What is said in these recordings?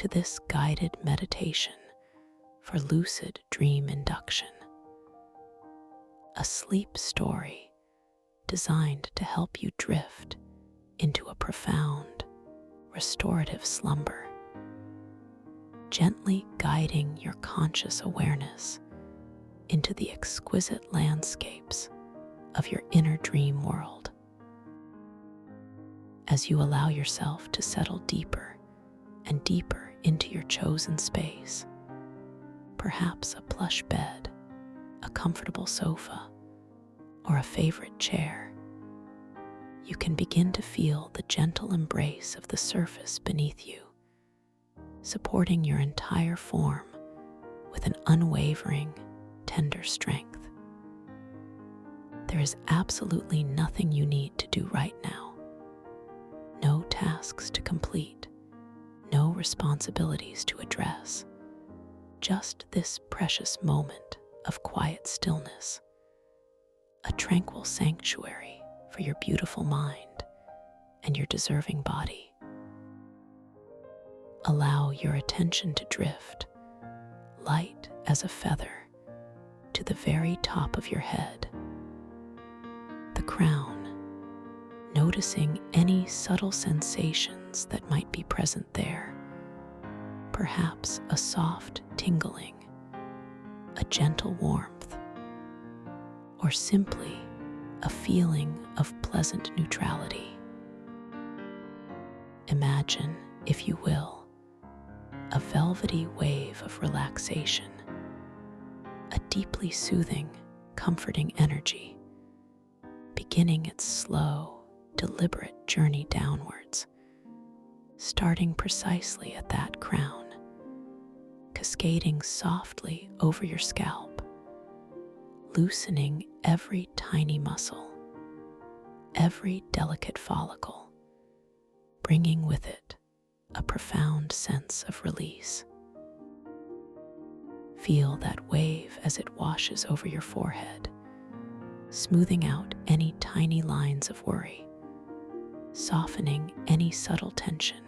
to this guided meditation for lucid dream induction, a sleep story designed to help you drift into a profound, restorative slumber, gently guiding your conscious awareness into the exquisite landscapes of your inner dream world. As you allow yourself to settle deeper and deeper into your chosen space, perhaps a plush bed, a comfortable sofa, or a favorite chair, you can begin to feel the gentle embrace of the surface beneath you, supporting your entire form with an unwavering, tender strength. There is absolutely nothing you need to do right now. No tasks to complete, no responsibilities to address, just this precious moment of quiet stillness, a tranquil sanctuary for your beautiful mind and your deserving body. Allow your attention to drift, light as a feather, to the very top of your head, the crown, noticing any subtle sensations that might be present there, perhaps a soft tingling, a gentle warmth, or simply a feeling of pleasant neutrality. Imagine, if you will, a velvety wave of relaxation, a deeply soothing, comforting energy, beginning its slow, deliberate journey downwards, starting precisely at that crown, cascading softly over your scalp, loosening every tiny muscle, every delicate follicle, bringing with it a profound sense of release. Feel that wave as it washes over your forehead, smoothing out any tiny lines of worry, softening any subtle tension,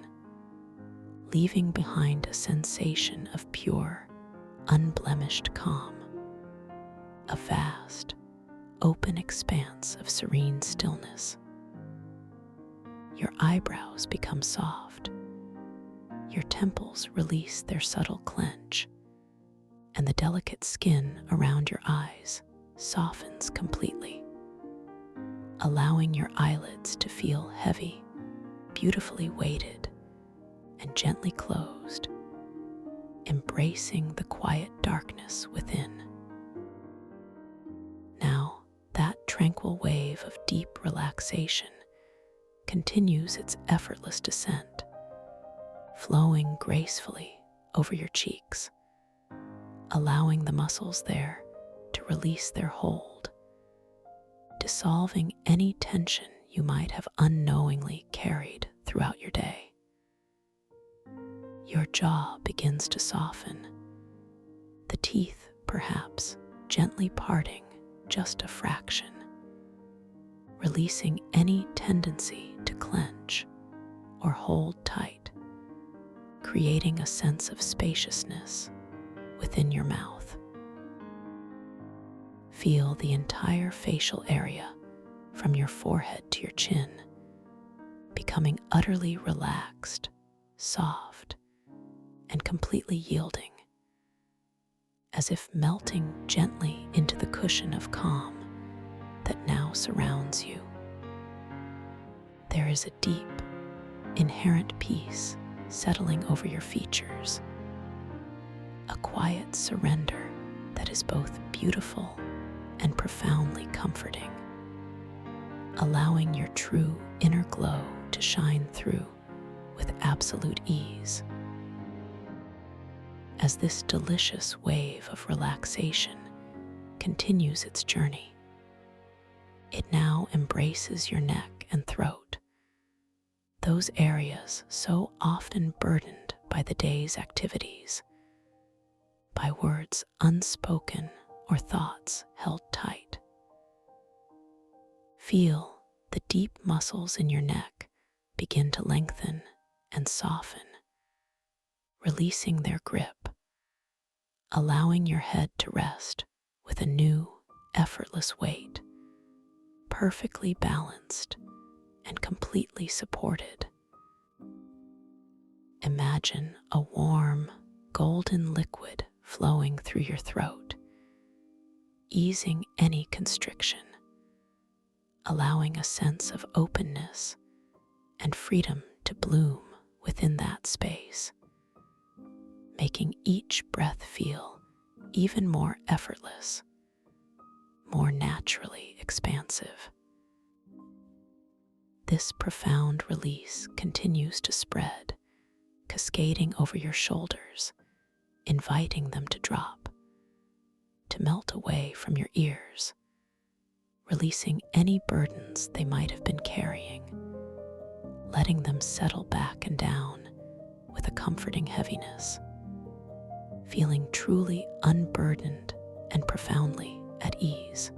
leaving behind a sensation of pure, unblemished calm, a vast, open expanse of serene stillness. Your eyebrows become soft, your temples release their subtle clench, and the delicate skin around your eyes softens completely, allowing your eyelids to feel heavy, beautifully weighted, and gently closed, embracing the quiet darkness within. Now, that tranquil wave of deep relaxation continues its effortless descent, flowing gracefully over your cheeks, allowing the muscles there to release their hold, dissolving any tension you might have unknowingly carried throughout your day. Your jaw begins to soften, the teeth perhaps gently parting just a fraction, releasing any tendency to clench or hold tight, creating a sense of spaciousness within your mouth. Feel the entire facial area from your forehead to your chin becoming utterly relaxed, soft, and completely yielding, as if melting gently into the cushion of calm that now surrounds you. There is a deep, inherent peace settling over your features, a quiet surrender that is both beautiful and profoundly comforting, allowing your true inner glow to shine through with absolute ease. As this delicious wave of relaxation continues its journey, it now embraces your neck and throat, those areas so often burdened by the day's activities, by words unspoken or thoughts held tight. Feel the deep muscles in your neck begin to lengthen and soften, releasing their grip, allowing your head to rest with a new, effortless weight, perfectly balanced and completely supported. Imagine a warm, golden liquid flowing through your throat, easing any constriction, allowing a sense of openness and freedom to bloom within that space, making each breath feel even more effortless, more naturally expansive. This profound release continues to spread, cascading over your shoulders, inviting them to drop, to melt away from your ears, releasing any burdens they might have been carrying, letting them settle back and down with a comforting heaviness, feeling truly unburdened and profoundly at ease.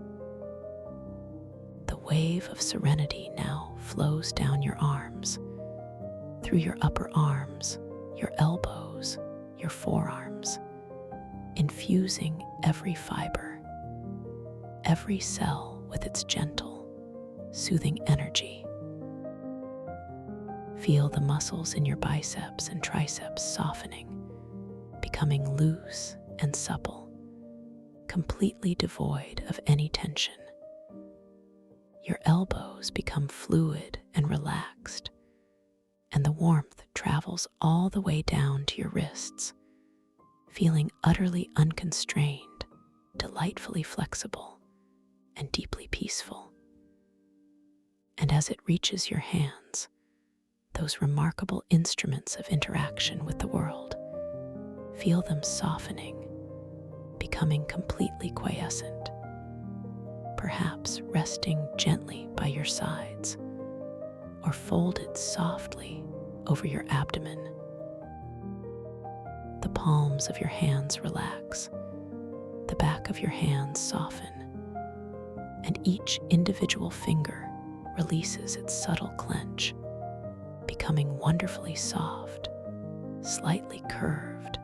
The wave of serenity now flows down your arms, through your upper arms, your elbows, your forearms, infusing every fiber, every cell with its gentle, soothing energy. Feel the muscles in your biceps and triceps softening, becoming loose and supple, completely devoid of any tension. Your elbows become fluid and relaxed, and the warmth travels all the way down to your wrists, feeling utterly unconstrained, delightfully flexible, and deeply peaceful. And as it reaches your hands, those remarkable instruments of interaction with the world, feel them softening, becoming completely quiescent, perhaps resting gently by your sides, or folded softly over your abdomen. The palms of your hands relax, the back of your hands soften, and each individual finger releases its subtle clench, becoming wonderfully soft, slightly curved,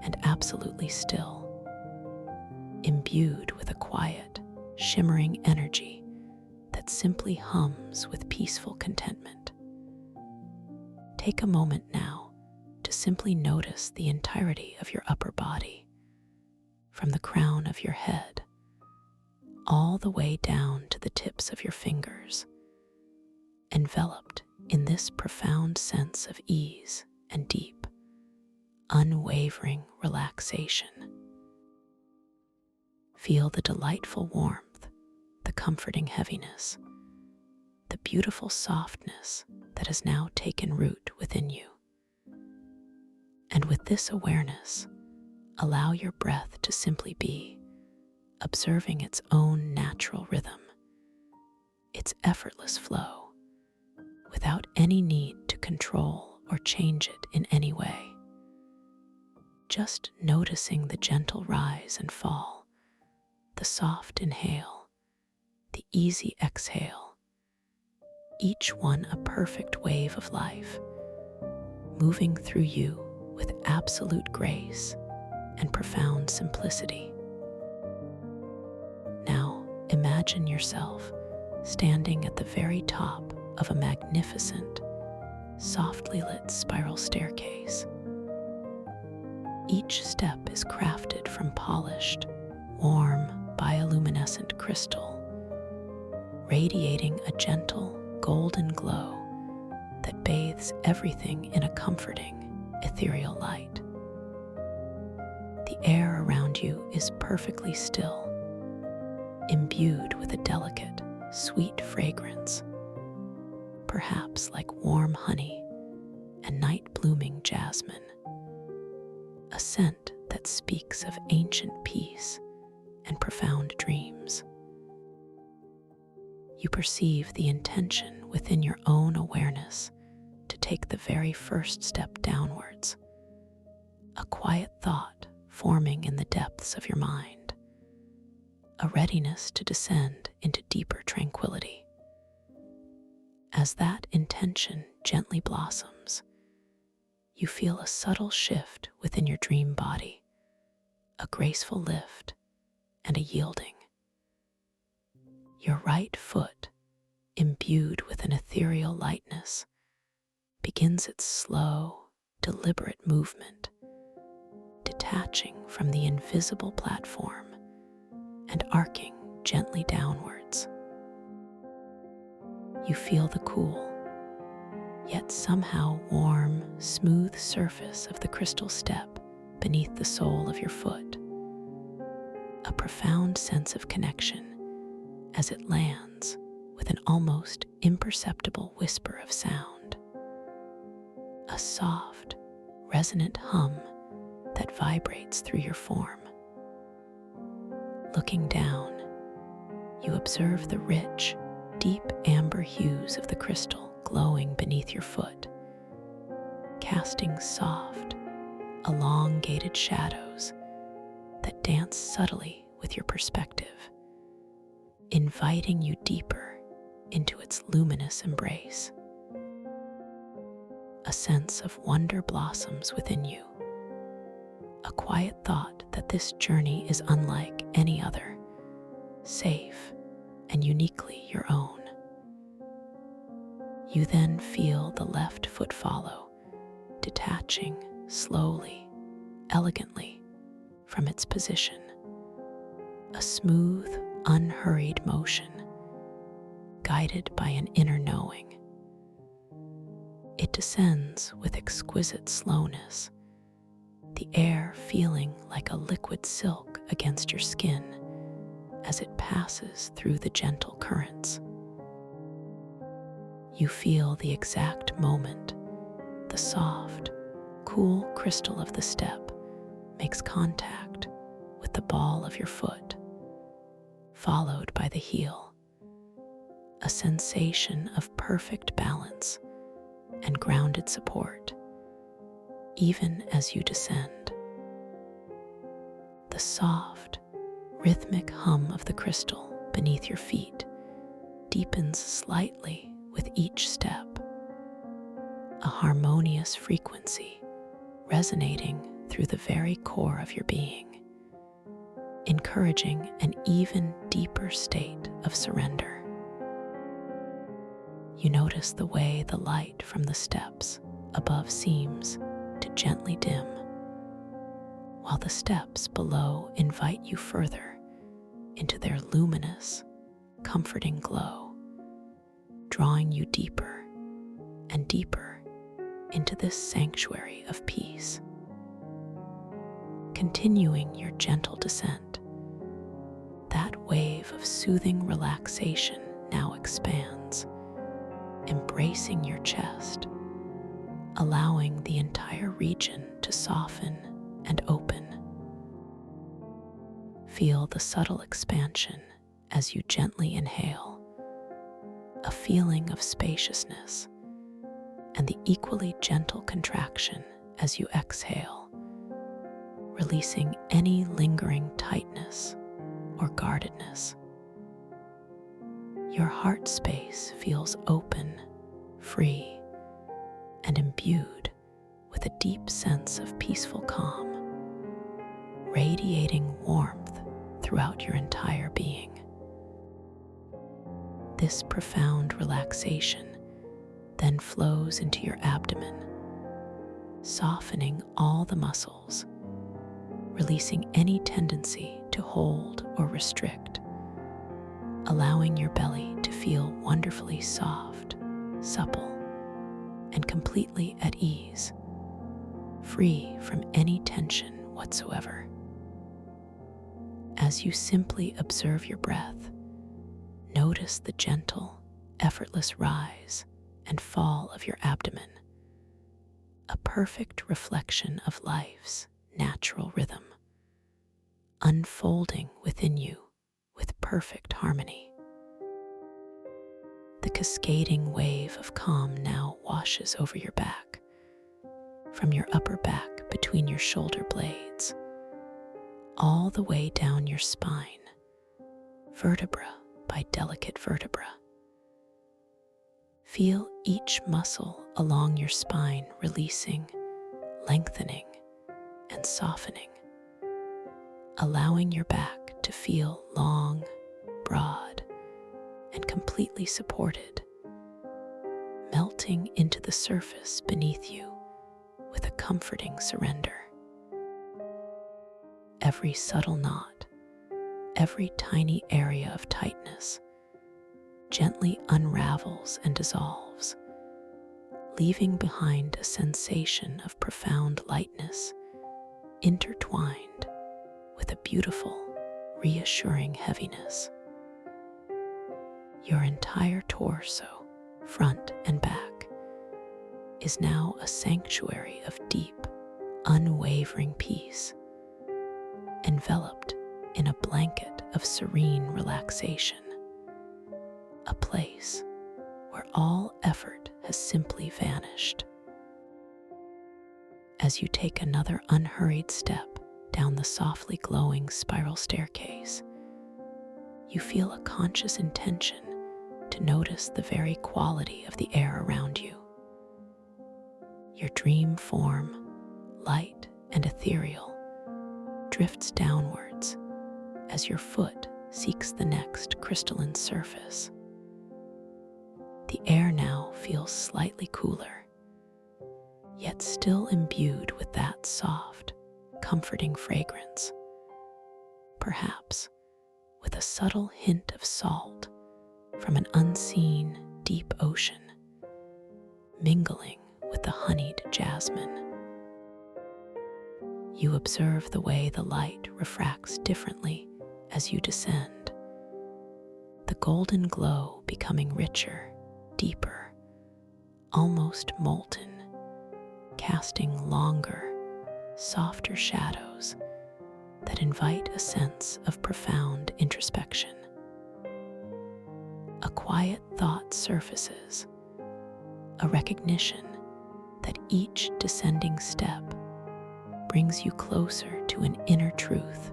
and absolutely still, imbued with a quiet, shimmering energy that simply hums with peaceful contentment. Take a moment now to simply notice the entirety of your upper body, from the crown of your head all the way down to the tips of your fingers, enveloped in this profound sense of ease and deep, unwavering relaxation. Feel the delightful warmth, the comforting heaviness, the beautiful softness that has now taken root within you. And with this awareness, allow your breath to simply be, observing its own natural rhythm, its effortless flow, without any need to control or change it in any way. Just noticing the gentle rise and fall, the soft inhale, the easy exhale, each one a perfect wave of life, moving through you with absolute grace and profound simplicity. Now imagine yourself standing at the very top of a magnificent, softly lit spiral staircase. Each step is crafted from polished, warm, bioluminescent crystal, radiating a gentle, golden glow that bathes everything in a comforting, ethereal light. The air around you is perfectly still, imbued with a delicate, sweet fragrance, perhaps like warm honey and night-blooming jasmine, a scent that speaks of ancient peace and profound dreams. You perceive the intention within your own awareness to take the very first step downwards, a quiet thought forming in the depths of your mind, a readiness to descend into deeper tranquility. As that intention gently blossoms, you feel a subtle shift within your dream body, a graceful lift and a yielding. Your right foot, imbued with an ethereal lightness, begins its slow, deliberate movement, detaching from the invisible platform and arcing gently downwards. You feel the cool, yet somehow warm, smooth surface of the crystal step beneath the sole of your foot. A profound sense of connection as it lands with an almost imperceptible whisper of sound. A soft, resonant hum that vibrates through your form. Looking down, you observe the rich, deep amber hues of the crystal glowing beneath your foot, casting soft, elongated shadows that dance subtly with your perspective, inviting you deeper into its luminous embrace. A sense of wonder blossoms within you, a quiet thought that this journey is unlike any other, safe and uniquely your own. You then feel the left foot follow, detaching slowly, elegantly from its position. A smooth, unhurried motion, guided by an inner knowing. It descends with exquisite slowness, the air feeling like a liquid silk against your skin as it passes through the gentle currents. You feel the exact moment the soft, cool crystal of the step makes contact with the ball of your foot, followed by the heel, a sensation of perfect balance and grounded support, even as you descend. The soft, rhythmic hum of the crystal beneath your feet deepens slightly with each step, a harmonious frequency resonating through the very core of your being, encouraging an even deeper state of surrender. You notice the way the light from the steps above seems to gently dim, while the steps below invite you further into their luminous, comforting glow, drawing you deeper and deeper into this sanctuary of peace. Continuing your gentle descent, that wave of soothing relaxation now expands, embracing your chest, allowing the entire region to soften and open. Feel the subtle expansion as you gently inhale, a feeling of spaciousness, and the equally gentle contraction as you exhale, releasing any lingering tightness or guardedness. Your heart space feels open, free, and imbued with a deep sense of peaceful calm, radiating warmth throughout your entire being. This profound relaxation then flows into your abdomen, softening all the muscles, releasing any tendency to hold or restrict, allowing your belly to feel wonderfully soft, supple, and completely at ease, free from any tension whatsoever. As you simply observe your breath, notice the gentle, effortless rise and fall of your abdomen, a perfect reflection of life's natural rhythm, unfolding within you with perfect harmony. The cascading wave of calm now washes over your back, from your upper back between your shoulder blades, all the way down your spine, vertebra by delicate vertebra. Feel each muscle along your spine releasing lengthening and softening, allowing your back to feel long, broad, and completely supported, melting into the surface beneath you with a comforting surrender. Every subtle knot, every tiny area of tightness gently unravels and dissolves, leaving behind a sensation of profound lightness intertwined with a beautiful, reassuring heaviness. Your entire torso, front and back, is now a sanctuary of deep, unwavering peace, enveloped in a blanket of serene relaxation, a place where all effort has simply vanished. As you take another unhurried step down the softly glowing spiral staircase, you feel a conscious intention to notice the very quality of the air around you. Your dream form, light and ethereal, drifts downwards as your foot seeks the next crystalline surface. The air now feels slightly cooler, yet still imbued with that soft, comforting fragrance, perhaps with a subtle hint of salt from an unseen deep ocean, mingling with the honeyed jasmine. You observe the way the light refracts differently as you descend, the golden glow becoming richer, deeper, almost molten, casting longer, softer shadows that invite a sense of profound introspection. A quiet thought surfaces, a recognition that each descending step brings you closer to an inner truth,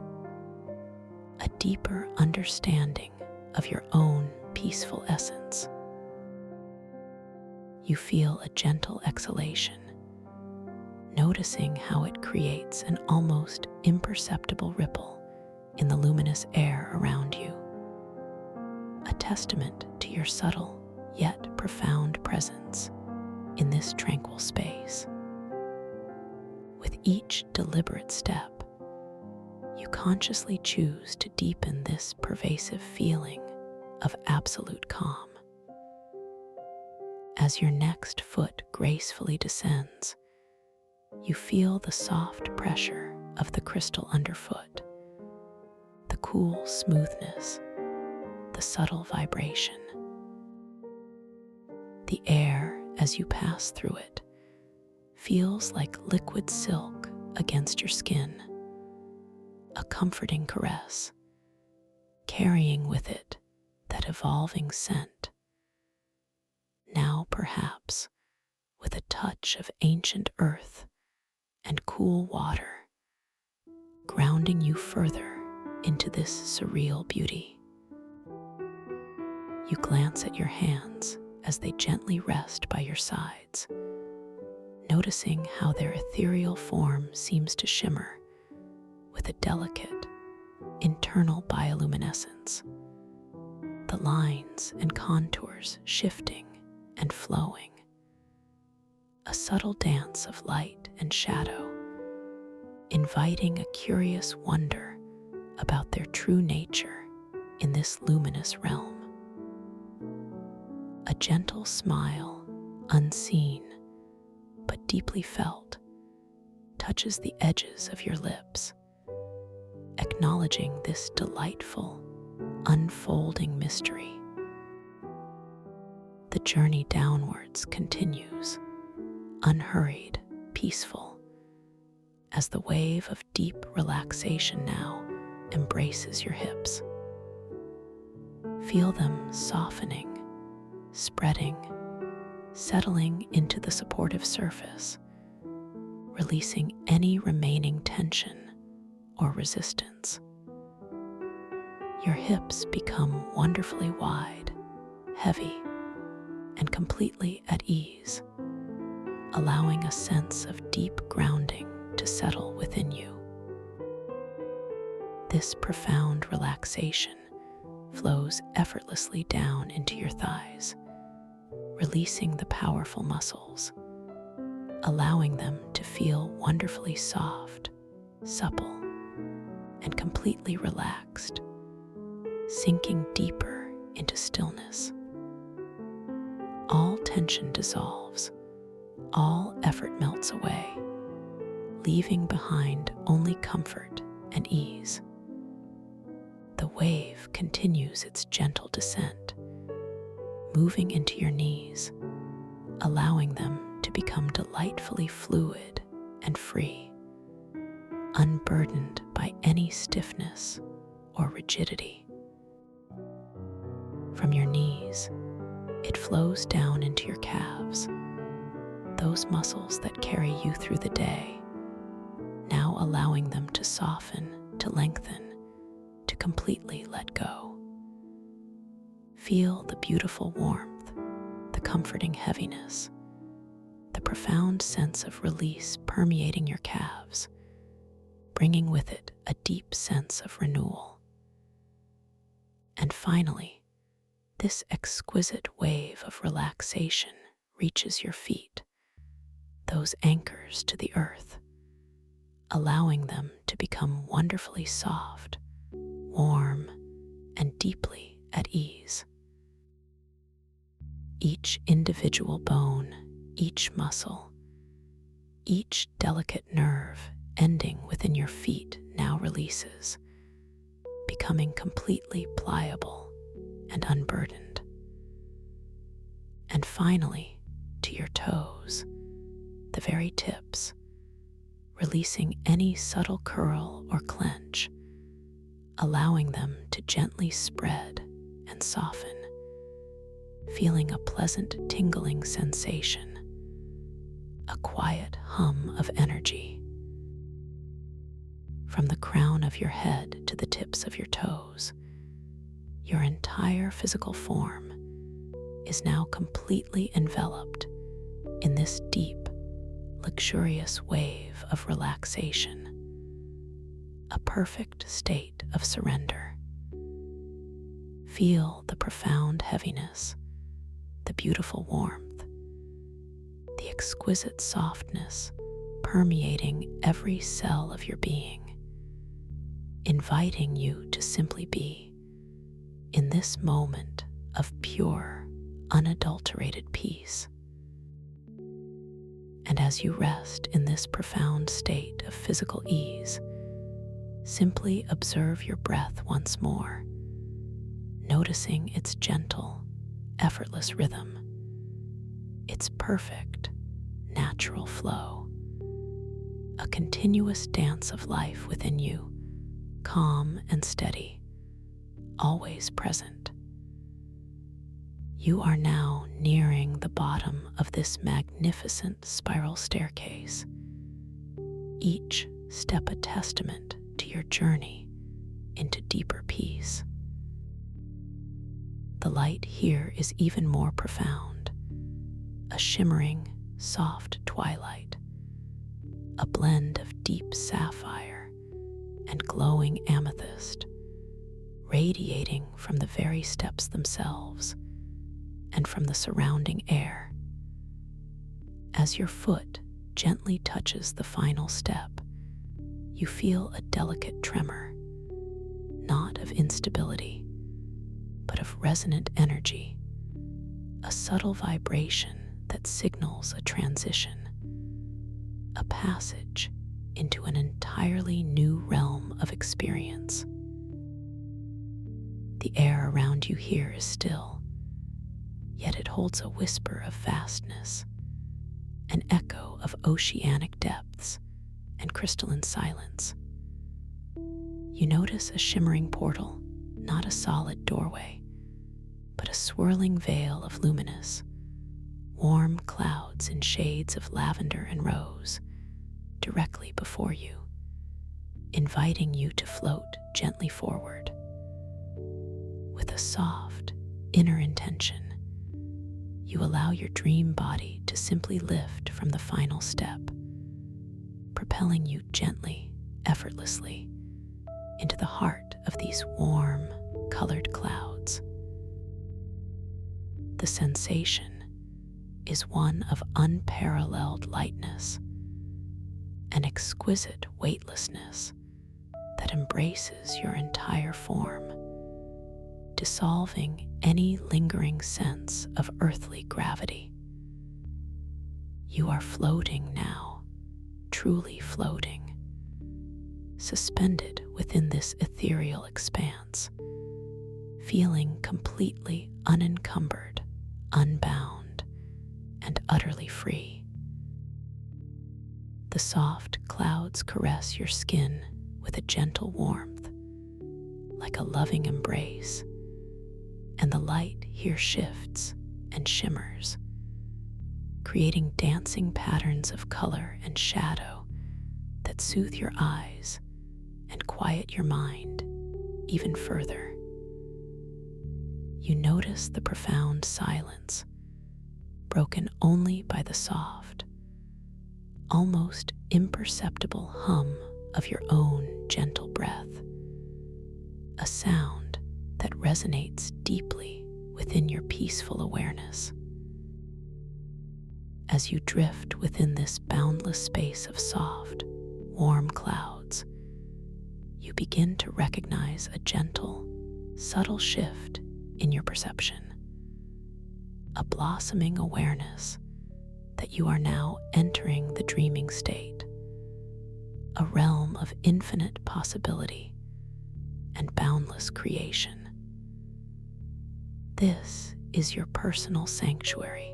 a deeper understanding of your own peaceful essence. You feel a gentle exhalation, noticing how it creates an almost imperceptible ripple in the luminous air around you, a testament to your subtle yet profound presence in this tranquil space. With each deliberate step, you consciously choose to deepen this pervasive feeling of absolute calm. As your next foot gracefully descends, you feel the soft pressure of the crystal underfoot, the cool smoothness, the subtle vibration. The air, as you pass through it, feels like liquid silk against your skin, a comforting caress, carrying with it that evolving scent, now perhaps with a touch of ancient earth and cool water, grounding you further into this surreal beauty. You glance at your hands as they gently rest by your sides, noticing how their ethereal form seems to shimmer with a delicate, internal bioluminescence, the lines and contours shifting and flowing, a subtle dance of light and shadow, inviting a curious wonder about their true nature in this luminous realm. A gentle smile, unseen but deeply felt, touches the edges of your lips, acknowledging this delightful, unfolding mystery. The journey downwards continues, unhurried, peaceful, as the wave of deep relaxation now embraces your hips. Feel them softening, spreading, settling into the supportive surface, releasing any remaining tension or resistance. Your hips become wonderfully wide, heavy, and completely at ease, allowing a sense of deep grounding to settle within you. This profound relaxation flows effortlessly down into your thighs, releasing the powerful muscles, allowing them to feel wonderfully soft, supple, and completely relaxed, sinking deeper into stillness. All tension dissolves, all effort melts away, leaving behind only comfort and ease. The wave continues its gentle descent, moving into your knees, allowing them to become delightfully fluid and free, unburdened by any stiffness or rigidity. From your knees, it flows down into your calves, those muscles that carry you through the day, now allowing them to soften, to lengthen, to completely let go. Feel the beautiful warmth, the comforting heaviness, the profound sense of release permeating your calves, bringing with it a deep sense of renewal. And finally, this exquisite wave of relaxation reaches your feet, those anchors to the earth, allowing them to become wonderfully soft, warm, and deeply at ease. Each individual bone, each muscle, each delicate nerve ending within your feet now releases, becoming completely pliable and unburdened. And finally, to your toes, the very tips, releasing any subtle curl or clench, allowing them to gently spread and soften, feeling a pleasant tingling sensation, a quiet hum of energy. From the crown of your head to the tips of your toes, your entire physical form is now completely enveloped in this deep, luxurious wave of relaxation, a perfect state of surrender. Feel the profound heaviness, the beautiful warmth, the exquisite softness permeating every cell of your being, inviting you to simply be in this moment of pure, unadulterated peace. And as you rest in this profound state of physical ease, simply observe your breath once more, noticing its gentle, effortless rhythm, its perfect, natural flow, a continuous dance of life within you, calm and steady, always present. You are now nearing the bottom of this magnificent spiral staircase, each step a testament to your journey into deeper peace. The light here is even more profound, a shimmering, soft twilight, a blend of deep sapphire and glowing amethyst, radiating from the very steps themselves and from the surrounding air. As your foot gently touches the final step, you feel a delicate tremor, not of instability, but of resonant energy, a subtle vibration that signals a transition, a passage into an entirely new realm of experience. The air around you here is still, yet it holds a whisper of vastness, an echo of oceanic depths and crystalline silence. You notice a shimmering portal, not a solid doorway, but a swirling veil of luminous, warm clouds in shades of lavender and rose directly before you, inviting you to float gently forward. With a soft, inner intention, you allow your dream body to simply lift from the final step, propelling you gently, effortlessly, into the heart of these warm, colored clouds. The sensation is one of unparalleled lightness, an exquisite weightlessness that embraces your entire form, dissolving any lingering sense of earthly gravity. You are floating now, truly floating, suspended within this ethereal expanse, feeling completely unencumbered, unbound, and utterly free. The soft clouds caress your skin with a gentle warmth, like a loving embrace, and the light here shifts and shimmers, creating dancing patterns of color and shadow that soothe your eyes and quiet your mind even further. You notice the profound silence, broken only by the soft, almost imperceptible hum of your own gentle breath, a sound that resonates deeply within your peaceful awareness. As you drift within this boundless space of soft, warm clouds, you begin to recognize a gentle, subtle shift in your perception, a blossoming awareness that you are now entering the dreaming state, a realm of infinite possibility and boundless creation. This is your personal sanctuary,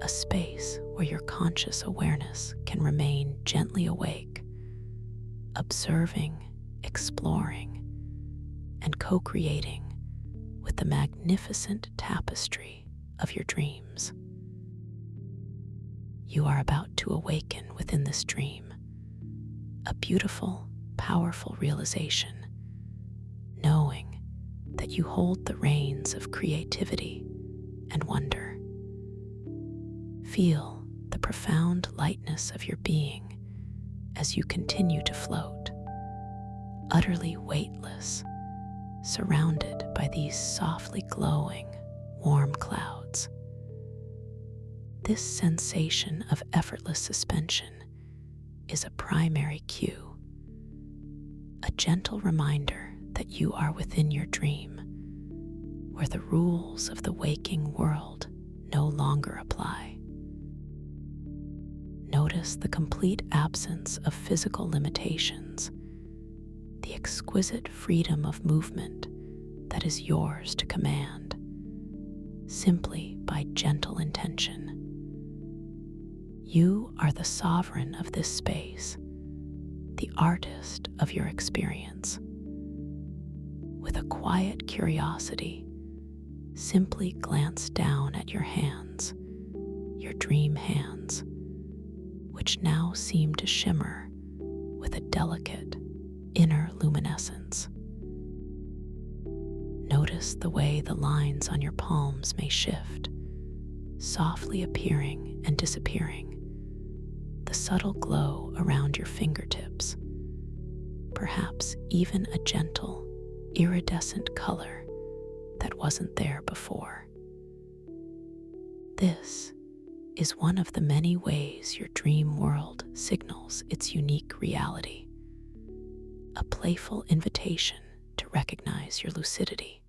a space where your conscious awareness can remain gently awake, observing, exploring, and co-creating with the magnificent tapestry of your dreams. You are about to awaken within this dream, a beautiful, powerful realization, knowing that you hold the reins of creativity and wonder. Feel the profound lightness of your being as you continue to float, utterly weightless, surrounded by these softly glowing, warm clouds. This sensation of effortless suspension is a primary cue, a gentle reminder that you are within your dream, where the rules of the waking world no longer apply. Notice the complete absence of physical limitations, the exquisite freedom of movement that is yours to command, simply by gentle intention. You are the sovereign of this space, the artist of your experience. With a quiet curiosity, simply glance down at your hands, your dream hands, which now seem to shimmer with a delicate inner luminescence. Notice the way the lines on your palms may shift, softly appearing and disappearing, the subtle glow around your fingertips, perhaps even a gentle, iridescent color that wasn't there before. This is one of the many ways your dream world signals its unique reality, a playful invitation to recognize your lucidity.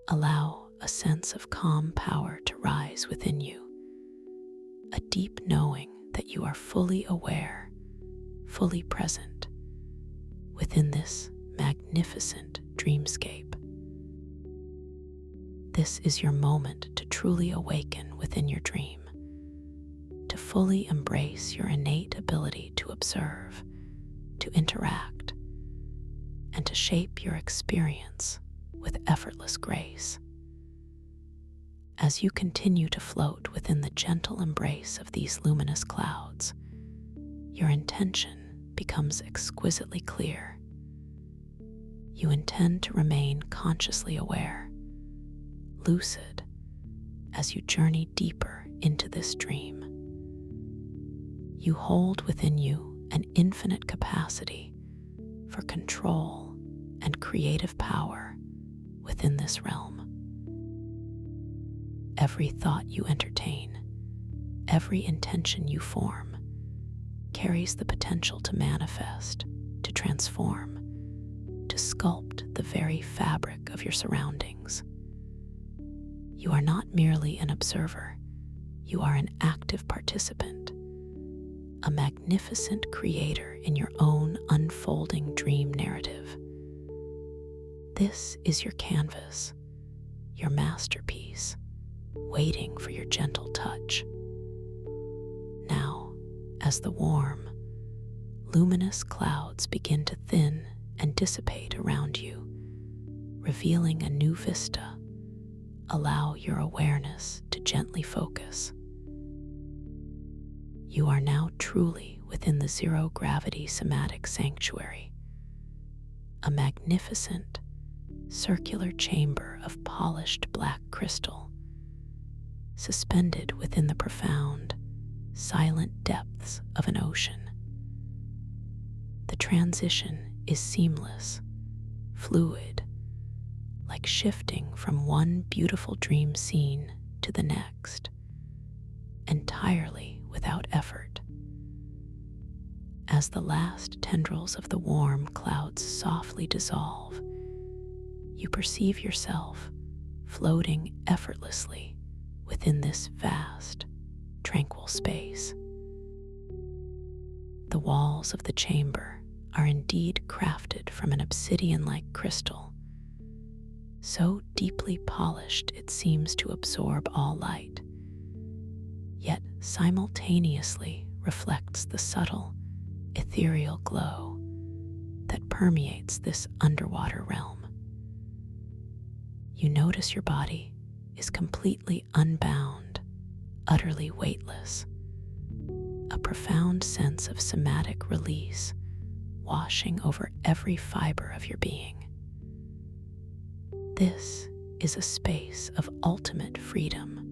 Allow a sense of calm power to rise within you, a deep knowing that you are fully aware, fully present within this magnificent dreamscape. This is your moment to truly awaken within your dream, to fully embrace your innate ability to observe, to interact, and to shape your experience with effortless grace. As you continue to float within the gentle embrace of these luminous clouds, your intention becomes exquisitely clear. You intend to remain consciously aware, lucid, as you journey deeper into this dream. You hold within you an infinite capacity for control and creative power within this realm. Every thought you entertain, every intention you form, carries the potential to manifest, to transform, to sculpt the very fabric of your surroundings. You are not merely an observer, you are an active participant, a magnificent creator in your own unfolding dream narrative. This is your canvas, your masterpiece, waiting for your gentle touch. Now, as the warm, luminous clouds begin to thin and dissipate around you, revealing a new vista, allow your awareness to gently focus. You are now truly within the zero-gravity somatic sanctuary, a magnificent, circular chamber of polished black crystal, suspended within the profound, silent depths of an ocean. The transition is seamless, fluid, like shifting from one beautiful dream scene to the next, entirely without effort. As the last tendrils of the warm clouds softly dissolve, you perceive yourself floating effortlessly within this vast, tranquil space. The walls of the chamber are indeed crafted from an obsidian-like crystal, so deeply polished it seems to absorb all light, yet simultaneously reflects the subtle, ethereal glow that permeates this underwater realm. You notice your body is completely unbound, utterly weightless. A profound sense of somatic release washing over every fiber of your being. This is a space of ultimate freedom,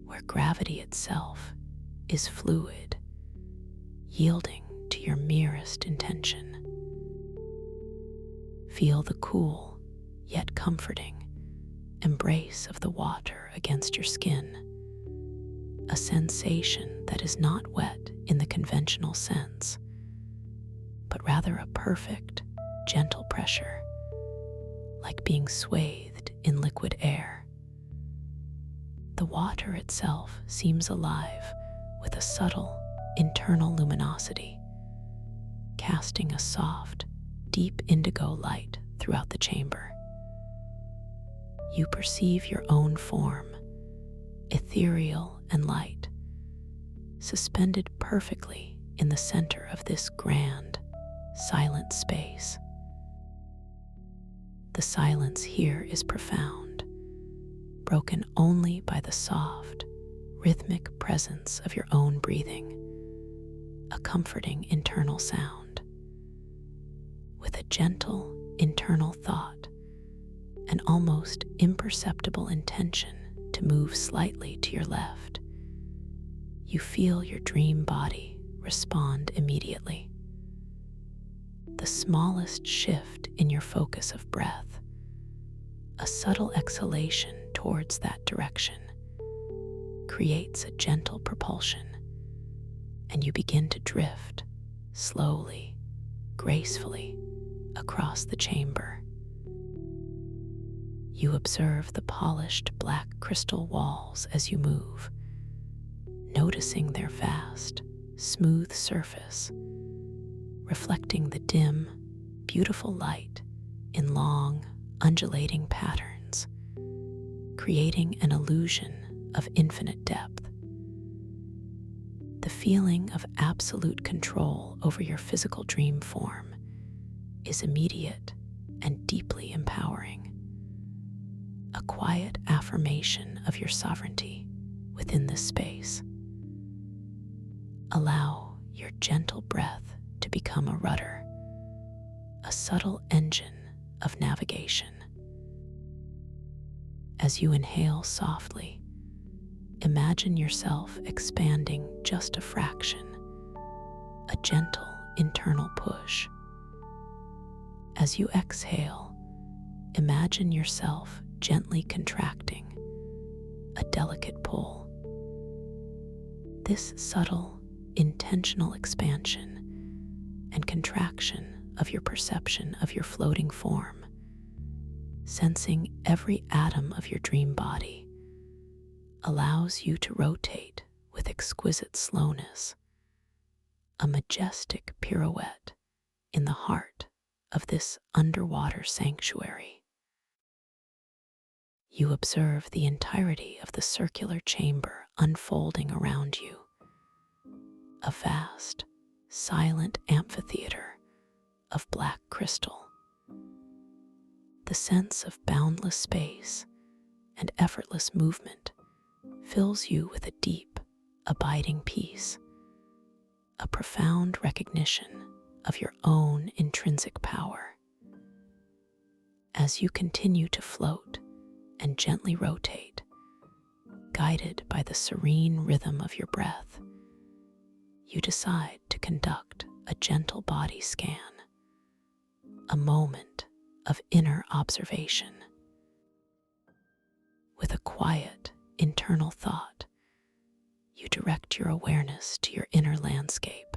where gravity itself is fluid, yielding to your merest intention. Feel the cool, yet comforting, embrace of the water against your skin, a sensation that is not wet in the conventional sense, but rather a perfect, gentle pressure, like being swathed in liquid air. The water itself seems alive with a subtle, internal luminosity, casting a soft, deep indigo light throughout the chamber. You perceive your own form, ethereal and light, suspended perfectly in the center of this grand, silent space. The silence here is profound, broken only by the soft, rhythmic presence of your own breathing, a comforting internal sound. With a gentle internal thought, an almost imperceptible intention to move slightly to your left, you feel your dream body respond immediately. The smallest shift in your focus of breath, a subtle exhalation towards that direction, creates a gentle propulsion, and you begin to drift slowly, gracefully across the chamber. You observe the polished black crystal walls as you move, noticing their vast, smooth surface, reflecting the dim, beautiful light in long, undulating patterns, creating an illusion of infinite depth. The feeling of absolute control over your physical dream form is immediate and deeply empowering, a quiet affirmation of your sovereignty within this space. Allow your gentle breath to become a rudder, a subtle engine of navigation. As you inhale softly, imagine yourself expanding just a fraction, a gentle internal push. As you exhale, imagine yourself gently contracting, a delicate pull. This subtle, intentional expansion and contraction of your perception of your floating form, sensing every atom of your dream body, allows you to rotate with exquisite slowness, a majestic pirouette in the heart of this underwater sanctuary. You observe the entirety of the circular chamber unfolding around you, a vast, silent amphitheater of black crystal. The sense of boundless space and effortless movement fills you with a deep, abiding peace, a profound recognition of your own intrinsic power. As you continue to float and gently rotate, guided by the serene rhythm of your breath, you decide to conduct a gentle body scan, a moment of inner observation. With a quiet, internal thought, you direct your awareness to your inner landscape.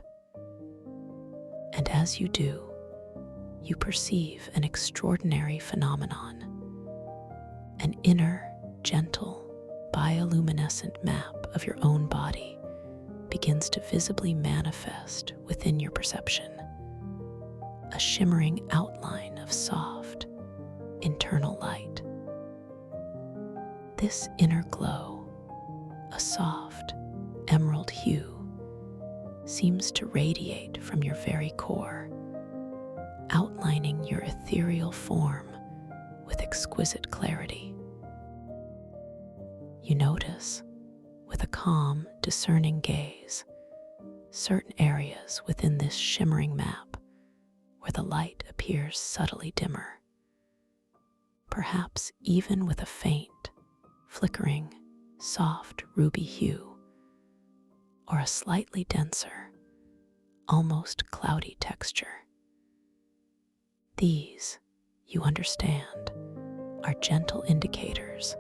And as you do, you perceive an extraordinary phenomenon. An inner, gentle, bioluminescent map of your own body begins to visibly manifest within your perception, a shimmering outline of soft, internal light. This inner glow, a soft, emerald hue, seems to radiate from your very core, outlining your ethereal form with exquisite clarity. You notice, with a calm, discerning gaze, certain areas within this shimmering map where the light appears subtly dimmer, perhaps even with a faint, flickering, soft ruby hue, or a slightly denser, almost cloudy texture. These, you understand, are gentle indicators,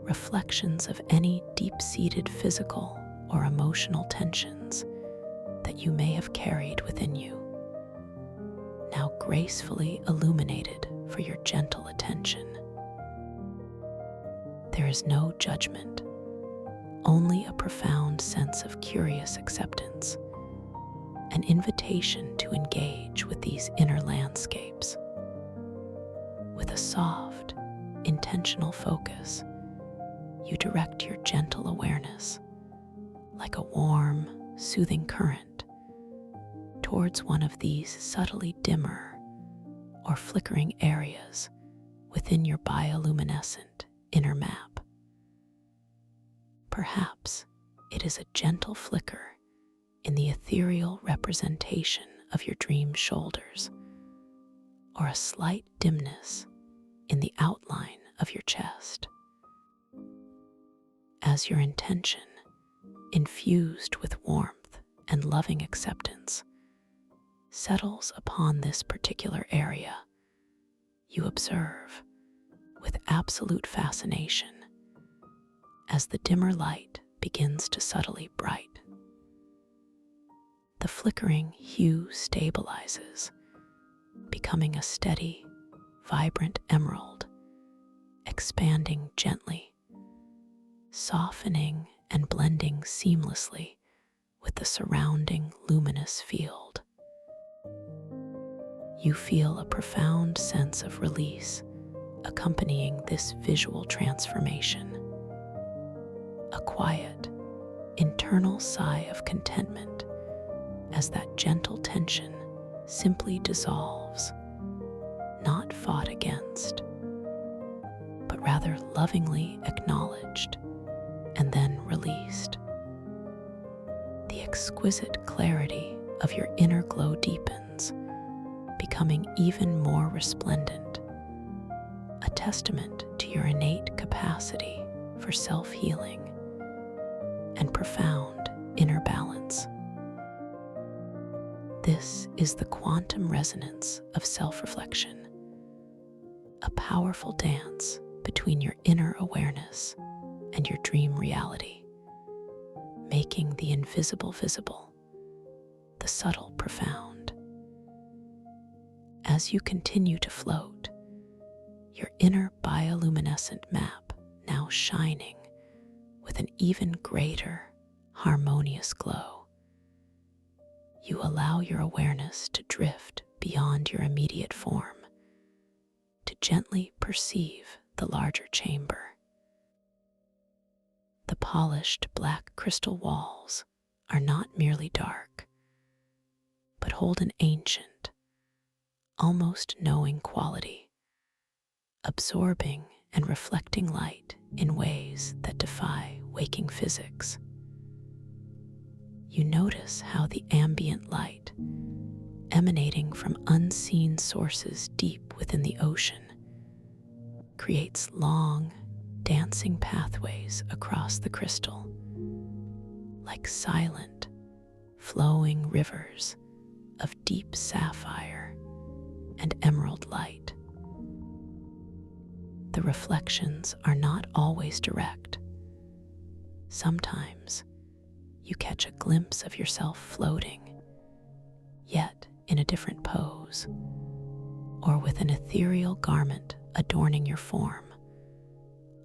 reflections of any deep-seated physical or emotional tensions that you may have carried within you, now gracefully illuminated for your gentle attention. There is no judgment, only a profound sense of curious acceptance, an invitation to engage with these inner landscapes. With a soft, intentional focus, you direct your gentle awareness, like a warm, soothing current, towards one of these subtly dimmer or flickering areas within your bioluminescent inner map. Perhaps it is a gentle flicker in the ethereal representation of your dream shoulders, or a slight dimness in the outline of your chest. As your intention, infused with warmth and loving acceptance, settles upon this particular area, you observe, with absolute fascination, as the dimmer light begins to subtly brighten. The flickering hue stabilizes, becoming a steady, vibrant emerald, expanding gently, softening and blending seamlessly with the surrounding luminous field. You feel a profound sense of release accompanying this visual transformation, a quiet, internal sigh of contentment as that gentle tension simply dissolves, not fought against, but rather lovingly acknowledged and then released. The exquisite clarity of your inner glow deepens, becoming even more resplendent, a testament to your innate capacity for self-healing and profound inner balance. This is the quantum resonance of self-reflection, a powerful dance between your inner awareness and your dream reality, making the invisible visible, the subtle profound. As you continue to float, your inner bioluminescent map now shining with an even greater harmonious glow. You allow your awareness to drift beyond your immediate form, to gently perceive the larger chamber. The polished black crystal walls are not merely dark, but hold an ancient, almost knowing quality, absorbing and reflecting light in ways that defy waking physics. You notice how the ambient light, emanating from unseen sources deep within the ocean, creates long, dancing pathways across the crystal, like silent, flowing rivers of deep sapphire and emerald light. The reflections are not always direct. Sometimes you catch a glimpse of yourself floating, yet in a different pose, or with an ethereal garment adorning your form,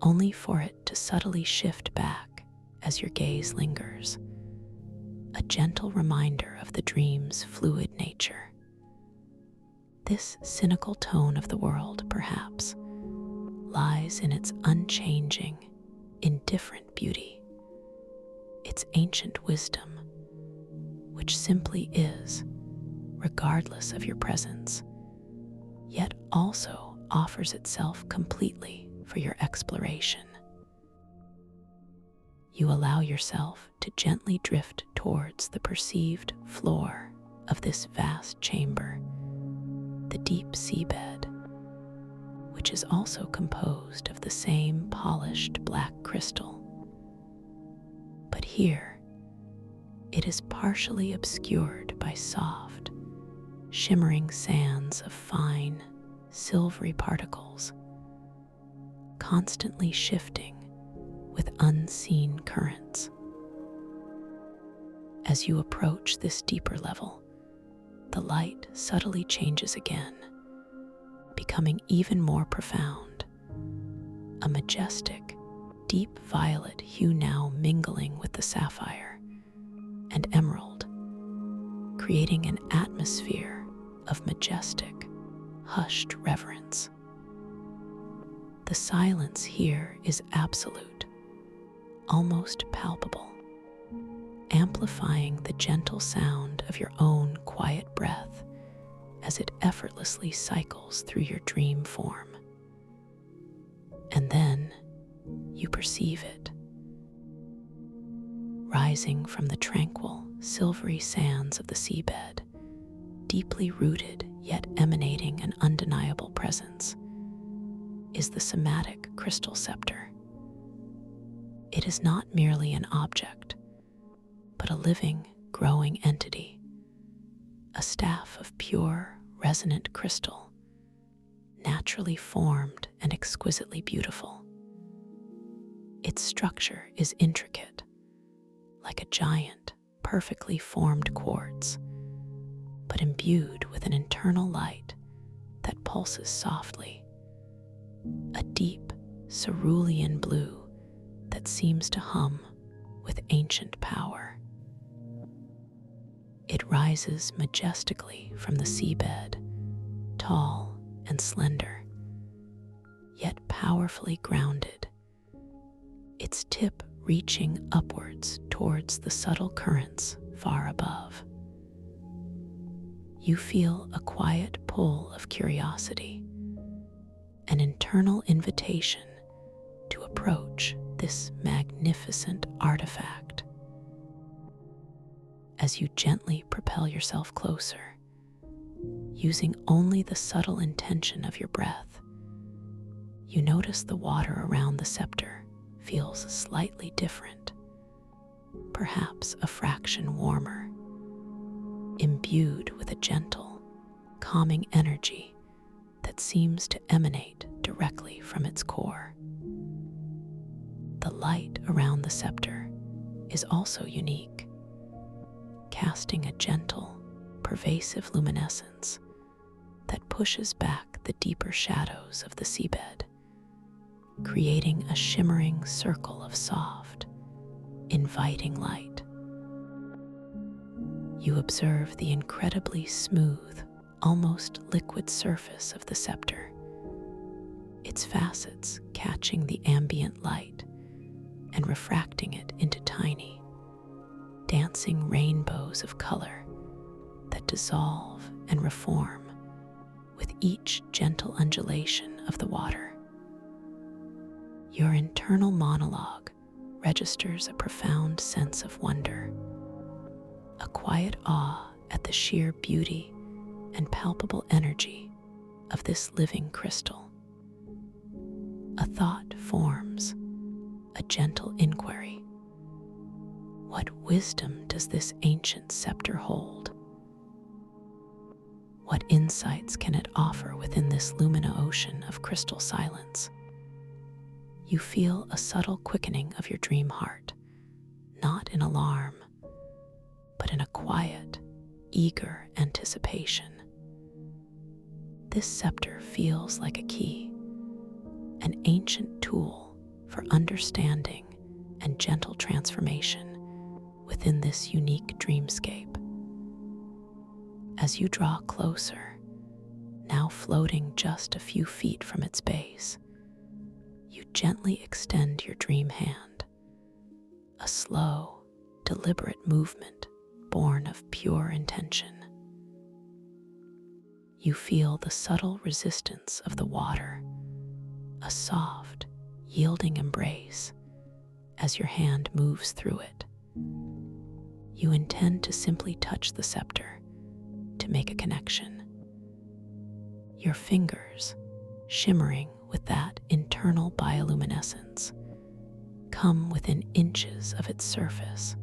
only for it to subtly shift back as your gaze lingers, a gentle reminder of the dream's fluid nature. This cynical tone of the world, perhaps, lies in its unchanging, indifferent beauty, its ancient wisdom, which simply is, regardless of your presence, yet also offers itself completely for your exploration. You allow yourself to gently drift towards the perceived floor of this vast chamber, the deep seabed, which is also composed of the same polished black crystal. But here, it is partially obscured by soft, shimmering sands of fine, silvery particles, constantly shifting with unseen currents. As you approach this deeper level, the light subtly changes again, becoming even more profound, a majestic, deep violet hue now mingling with the sapphire and emerald, creating an atmosphere of majestic, hushed reverence. The silence here is absolute, almost palpable, amplifying the gentle sound of your own quiet breath as it effortlessly cycles through your dream form. And then you perceive it, rising from the tranquil, silvery sands of the seabed, deeply rooted yet emanating an undeniable presence, is the somatic crystal scepter. It is not merely an object, but a living, growing entity, a staff of pure, resonant crystal, naturally formed and exquisitely beautiful. Its structure is intricate, like a giant, perfectly formed quartz, but imbued with an internal light that pulses softly, a deep, cerulean blue that seems to hum with ancient power. It rises majestically from the seabed, tall and slender, yet powerfully grounded, its tip reaching upwards towards the subtle currents far above. You feel a quiet pull of curiosity, an internal invitation to approach this magnificent artifact. As you gently propel yourself closer, using only the subtle intention of your breath, you notice the water around the scepter feels slightly different, perhaps a fraction warmer, imbued with a gentle, calming energy that seems to emanate directly from its core. The light around the scepter is also unique, casting a gentle, pervasive luminescence that pushes back the deeper shadows of the seabed, creating a shimmering circle of soft, inviting light. You observe the incredibly smooth, almost liquid surface of the scepter, its facets catching the ambient light and refracting it into tiny, dancing rainbows of color that dissolve and reform with each gentle undulation of the water. Your internal monologue registers a profound sense of wonder, a quiet awe at the sheer beauty and palpable energy of this living crystal. A thought forms, a gentle inquiry. What wisdom does this ancient scepter hold? What insights can it offer within this lumina ocean of crystal silence? You feel a subtle quickening of your dream heart, not in alarm, but in a quiet, eager anticipation. This scepter feels like a key, an ancient tool for understanding and gentle transformation within this unique dreamscape. As you draw closer, now floating just a few feet from its base, you gently extend your dream hand, a slow, deliberate movement born of pure intention. You feel the subtle resistance of the water, a soft, yielding embrace as your hand moves through it. You intend to simply touch the scepter to make a connection. Your fingers, shimmering with that internal bioluminescence, come within inches of its surface.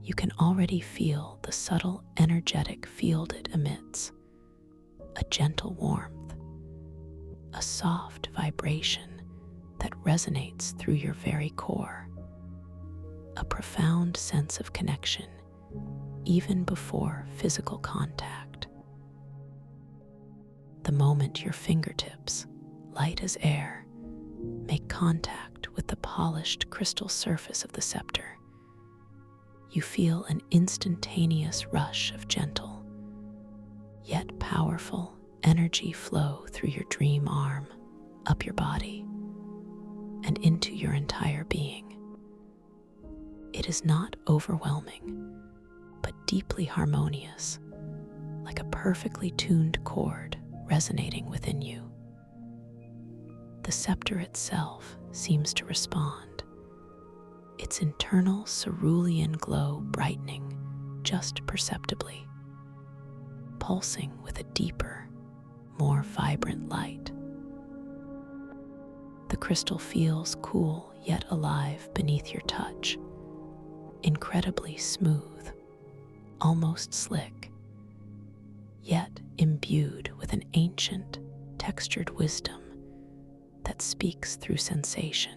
You can already feel the subtle energetic field it emits, a gentle warmth, a soft vibration that resonates through your very core, a profound sense of connection even before physical contact. The moment your fingertips, light as air, make contact with the polished crystal surface of the scepter, you feel an instantaneous rush of gentle, yet powerful energy flow through your dream arm, up your body, and into your entire being. It is not overwhelming, but deeply harmonious, like a perfectly tuned chord resonating within you. The scepter itself seems to respond, its internal cerulean glow brightening just perceptibly, pulsing with a deeper, more vibrant light. The crystal feels cool yet alive beneath your touch, incredibly smooth, almost slick, yet imbued with an ancient, textured wisdom that speaks through sensation.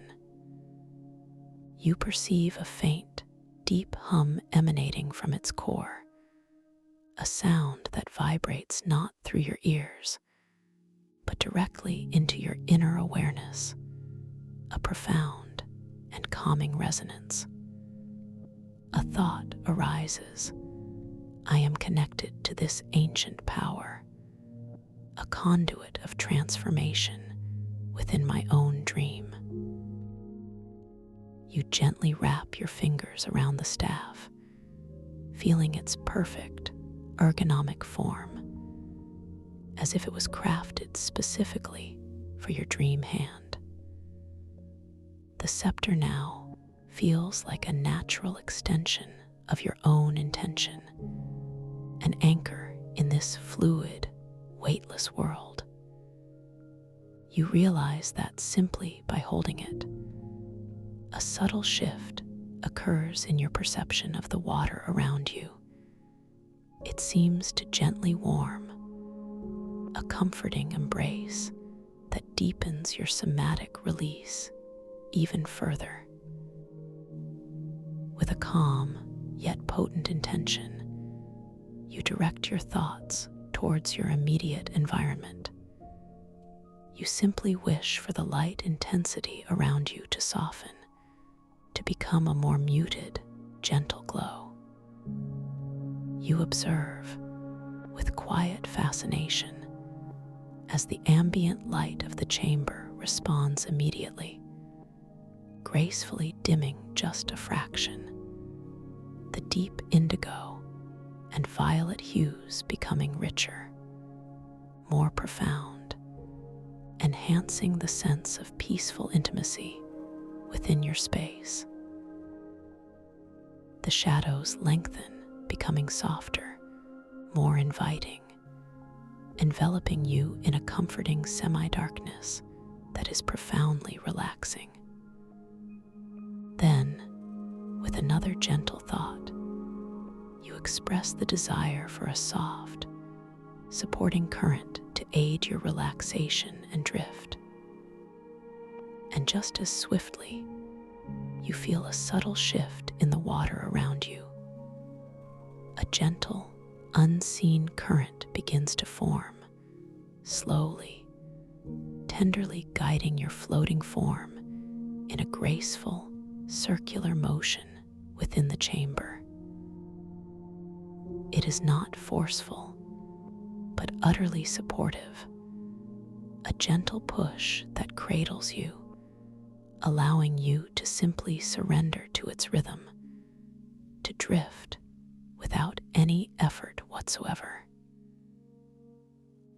You perceive a faint, deep hum emanating from its core, a sound that vibrates not through your ears, but directly into your inner awareness, a profound and calming resonance. A thought arises. I am connected to this ancient power, a conduit of transformation within my own dream. You gently wrap your fingers around the staff, feeling its perfect, ergonomic form, as if it was crafted specifically for your dream hand. The scepter now feels like a natural extension of your own intention, an anchor in this fluid, weightless world. You realize that simply by holding it, a subtle shift occurs in your perception of the water around you. It seems to gently warm, a comforting embrace that deepens your somatic release even further. With a calm yet potent intention, you direct your thoughts towards your immediate environment. You simply wish for the light intensity around you to soften, to become a more muted, gentle glow. You observe with quiet fascination as the ambient light of the chamber responds immediately, gracefully dimming just a fraction, the deep indigo and violet hues becoming richer, more profound, enhancing the sense of peaceful intimacy within your space. The shadows lengthen, becoming softer, more inviting, enveloping you in a comforting semi-darkness that is profoundly relaxing. Then, with another gentle thought, you express the desire for a soft, supporting current to aid your relaxation and drift. And just as swiftly, you feel a subtle shift in the water around you. A gentle, unseen current begins to form, slowly, tenderly guiding your floating form in a graceful, circular motion within the chamber. It is not forceful, but utterly supportive, a gentle push that cradles you, allowing you to simply surrender to its rhythm, to drift without any effort whatsoever.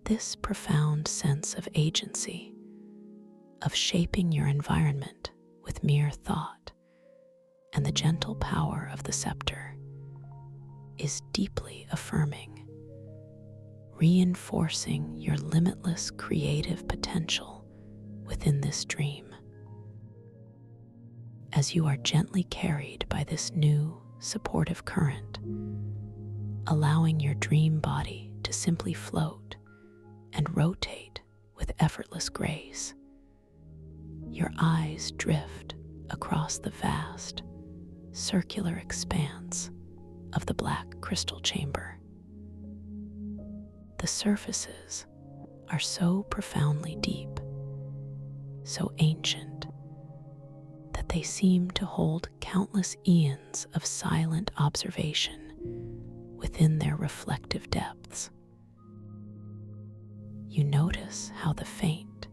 This profound sense of agency, of shaping your environment with mere thought, and the gentle power of the scepter, is deeply affirming, reinforcing your limitless creative potential within this dream. As you are gently carried by this new, supportive current, allowing your dream body to simply float and rotate with effortless grace, your eyes drift across the vast, circular expanse of the black crystal chamber. The surfaces are so profoundly deep, so ancient, that they seem to hold countless eons of silent observation within their reflective depths. You notice how the faint,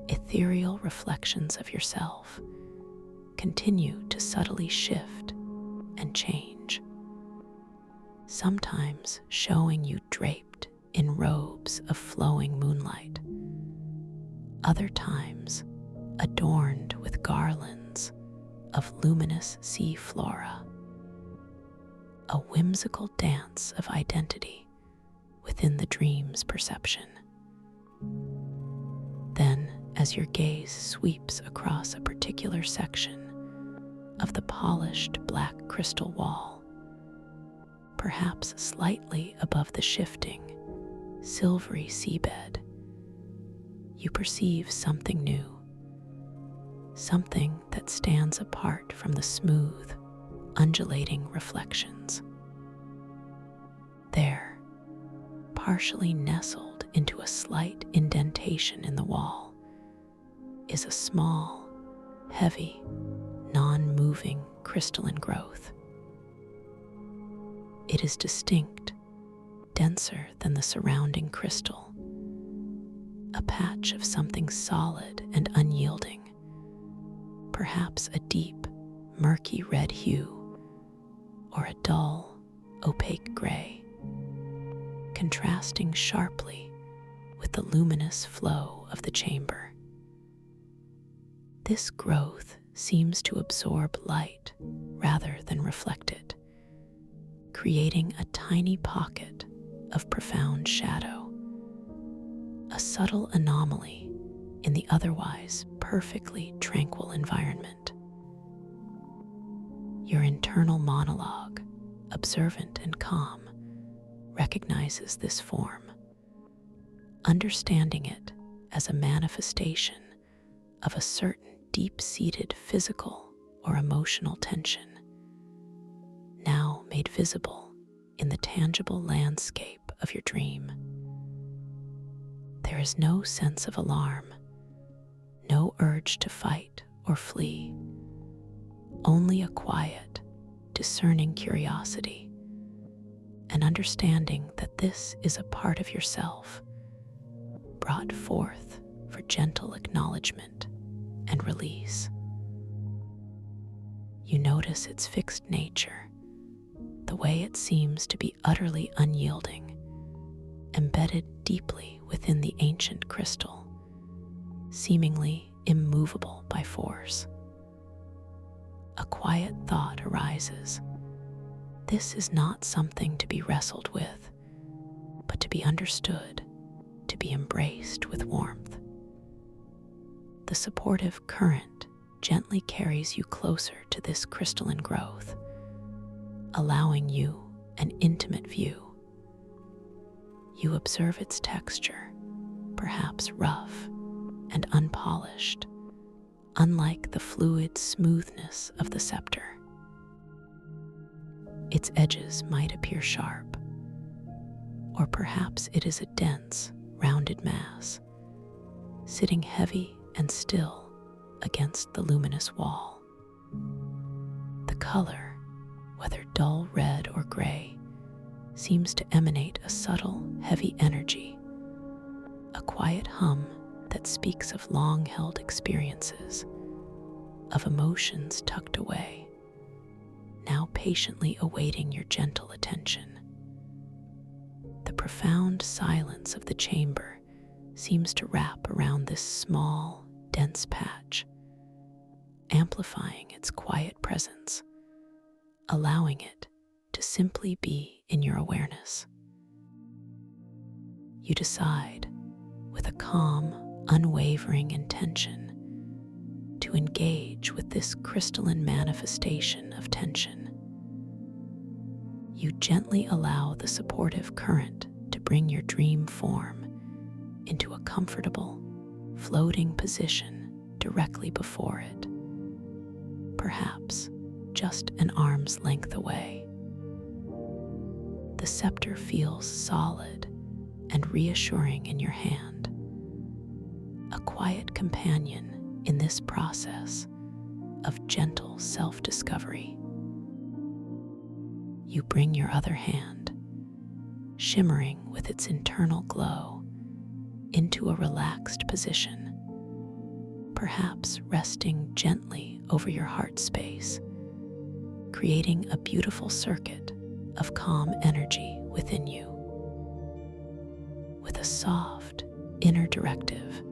ethereal reflections of yourself continue to subtly shift and change, sometimes showing you draped in robes of flowing moonlight, other times adorned with garlands of luminous sea flora, a whimsical dance of identity within the dream's perception. Then, as your gaze sweeps across a particular section of the polished black crystal wall, perhaps slightly above the shifting, silvery seabed, you perceive something new, something that stands apart from the smooth, undulating reflections. There, partially nestled into a slight indentation in the wall, is a small, heavy, non-moving crystalline growth. It is distinct, denser than the surrounding crystal, a patch of something solid and unyielding, perhaps a deep, murky red hue, or a dull, opaque gray, contrasting sharply with the luminous flow of the chamber. This growth seems to absorb light rather than reflect it, creating a tiny pocket of profound shadow, a subtle anomaly in the otherwise perfectly tranquil environment. Your internal monologue, observant and calm, recognizes this form, understanding it as a manifestation of a certain deep-seated physical or emotional tension, now made visible in the tangible landscape of your dream. There is no sense of alarm, no urge to fight or flee, only a quiet, discerning curiosity, an understanding that this is a part of yourself, brought forth for gentle acknowledgement and release. You notice its fixed nature, the way it seems to be utterly unyielding, embedded deeply within the ancient crystal, seemingly immovable by force. A quiet thought arises. This is not something to be wrestled with, but to be understood, to be embraced with warmth. The supportive current gently carries you closer to this crystalline growth, allowing you an intimate view. You observe its texture, perhaps rough and unpolished, unlike the fluid smoothness of the scepter. Its edges might appear sharp, or perhaps it is a dense, rounded mass, sitting heavy and still against the luminous wall. The color, whether dull red or gray, seems to emanate a subtle, heavy energy, a quiet hum that speaks of long-held experiences, of emotions tucked away, now patiently awaiting your gentle attention. The profound silence of the chamber seems to wrap around this small, dense patch, amplifying its quiet presence, allowing it to simply be in your awareness. You decide, with a calm, unwavering intention, to engage with this crystalline manifestation of tension. You gently allow the supportive current to bring your dream form into a comfortable, floating position directly before it, perhaps just an arm's length away. The scepter feels solid and reassuring in your hand, a quiet companion in this process of gentle self-discovery. You bring your other hand, shimmering with its internal glow, into a relaxed position, perhaps resting gently over your heart space, creating a beautiful circuit of calm energy within you. With a soft inner directive,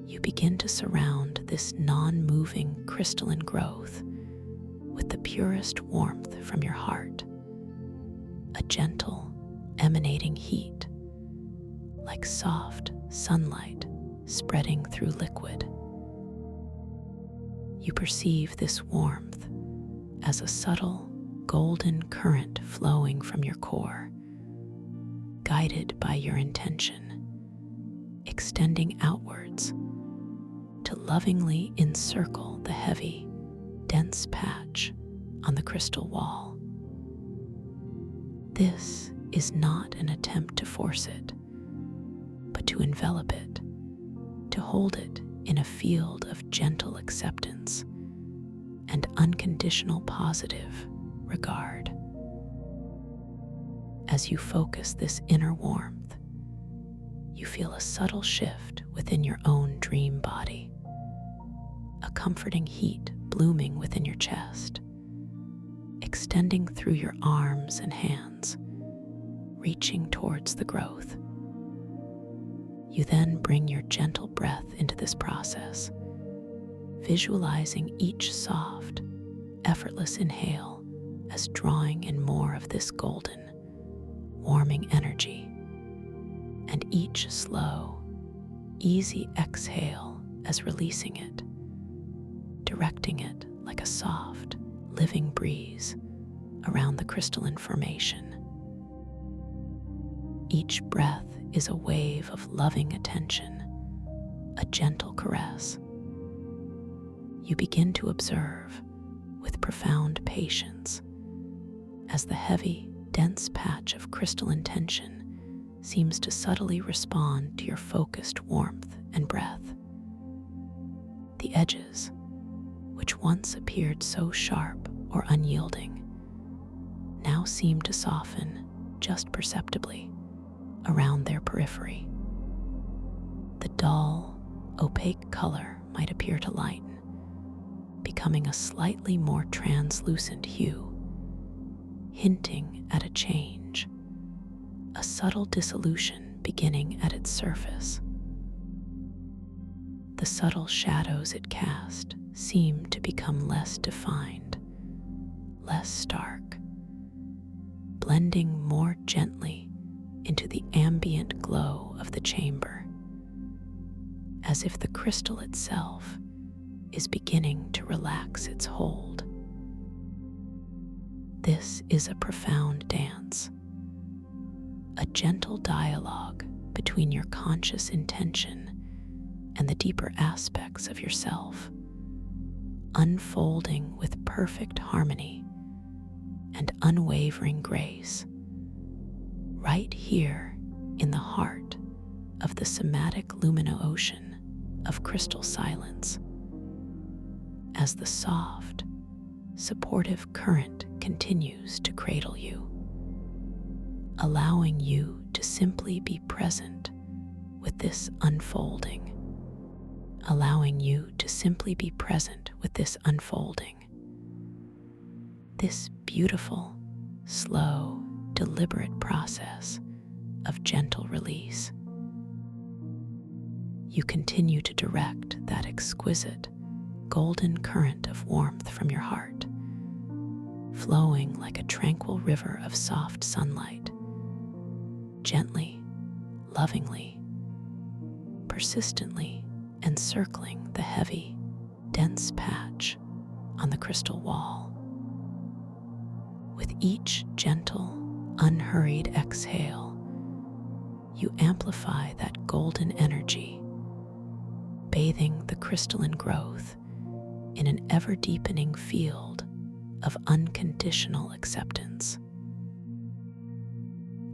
you begin to surround this non-moving crystalline growth with the purest warmth from your heart, a gentle, emanating heat, like soft sunlight spreading through liquid. You perceive this warmth as a subtle, golden current flowing from your core, guided by your intention, extending outwards to lovingly encircle the heavy, dense patch on the crystal wall. This is not an attempt to force it, but to envelop it, to hold it in a field of gentle acceptance and unconditional positive regard. As you focus this inner warmth, you feel a subtle shift within your own dream body, a comforting heat blooming within your chest, extending through your arms and hands, reaching towards the growth. You then bring your gentle breath into this process, visualizing each soft, effortless inhale as drawing in more of this golden, warming energy, and each slow, easy exhale as releasing it, directing it like a soft, living breeze around the crystalline formation. Each breath is a wave of loving attention, a gentle caress. You begin to observe with profound patience as the heavy, dense patch of crystalline tension seems to subtly respond to your focused warmth and breath. The edges, which once appeared so sharp or unyielding, now seem to soften just perceptibly around their periphery. The dull, opaque color might appear to lighten, becoming a slightly more translucent hue, hinting at a change, a subtle dissolution beginning at its surface. The subtle shadows it cast seem to become less defined, less stark, blending more gently into the ambient glow of the chamber, as if the crystal itself is beginning to relax its hold. This is a profound dance, a gentle dialogue between your conscious intention and the deeper aspects of yourself, unfolding with perfect harmony and unwavering grace, right here in the heart of the somatic lumino-ocean of crystal silence. As the soft, supportive current continues to cradle you, allowing you to simply be present with this unfolding, this beautiful, slow, deliberate process of gentle release. You continue to direct that exquisite, golden current of warmth from your heart, flowing like a tranquil river of soft sunlight, gently, lovingly, persistently encircling the heavy, dense patch on the crystal wall. With each gentle, unhurried exhale, you amplify that golden energy, bathing the crystalline growth in an ever-deepening field of unconditional acceptance.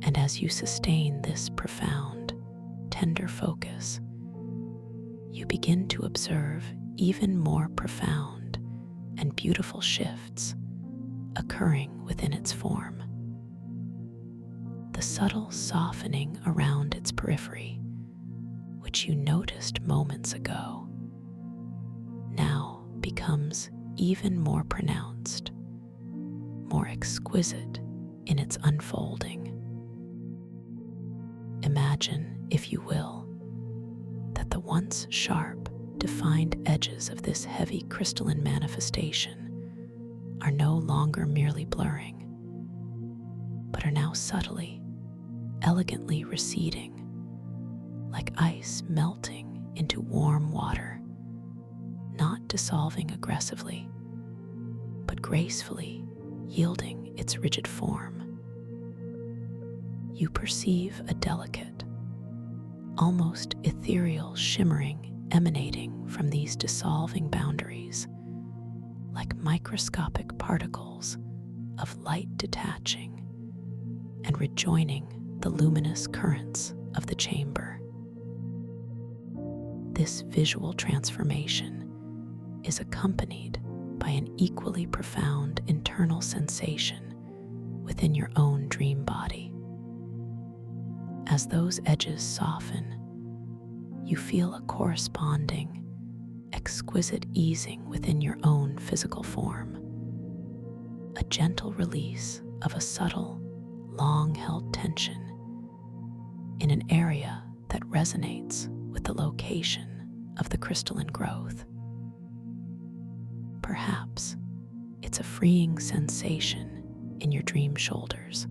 And as you sustain this profound, tender focus, you begin to observe even more profound and beautiful shifts occurring within its form. The subtle softening around its periphery, which you noticed moments ago, now becomes even more pronounced, more exquisite in its unfolding. Imagine, if you will, that the once sharp, defined edges of this heavy crystalline manifestation are no longer merely blurring, but are now subtly, elegantly receding, like ice melting into warm water, not dissolving aggressively, but gracefully yielding its rigid form. You perceive a delicate, almost ethereal shimmering emanating from these dissolving boundaries, like microscopic particles of light detaching and rejoining the luminous currents of the chamber. This visual transformation is accompanied by an equally profound internal sensation within your own dream body. As those edges soften, you feel a corresponding, exquisite easing within your own physical form, a gentle release of a subtle, long-held tension in an area that resonates with the location of the crystalline growth. Perhaps it's a freeing sensation in your dream shoulders,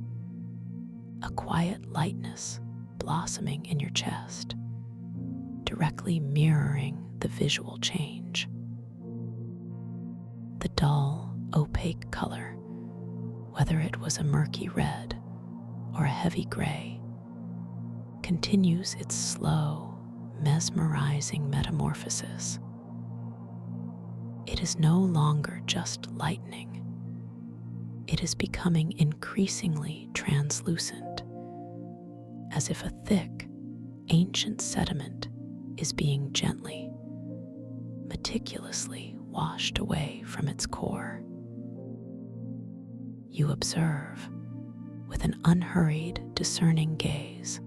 a quiet lightness blossoming in your chest, directly mirroring the visual change. The dull, opaque color, whether it was a murky red or a heavy gray, continues its slow, mesmerizing metamorphosis. It is no longer just lightning. It is becoming increasingly translucent, as if a thick, ancient sediment is being gently, meticulously washed away from its core. You observe, with an unhurried, discerning gaze,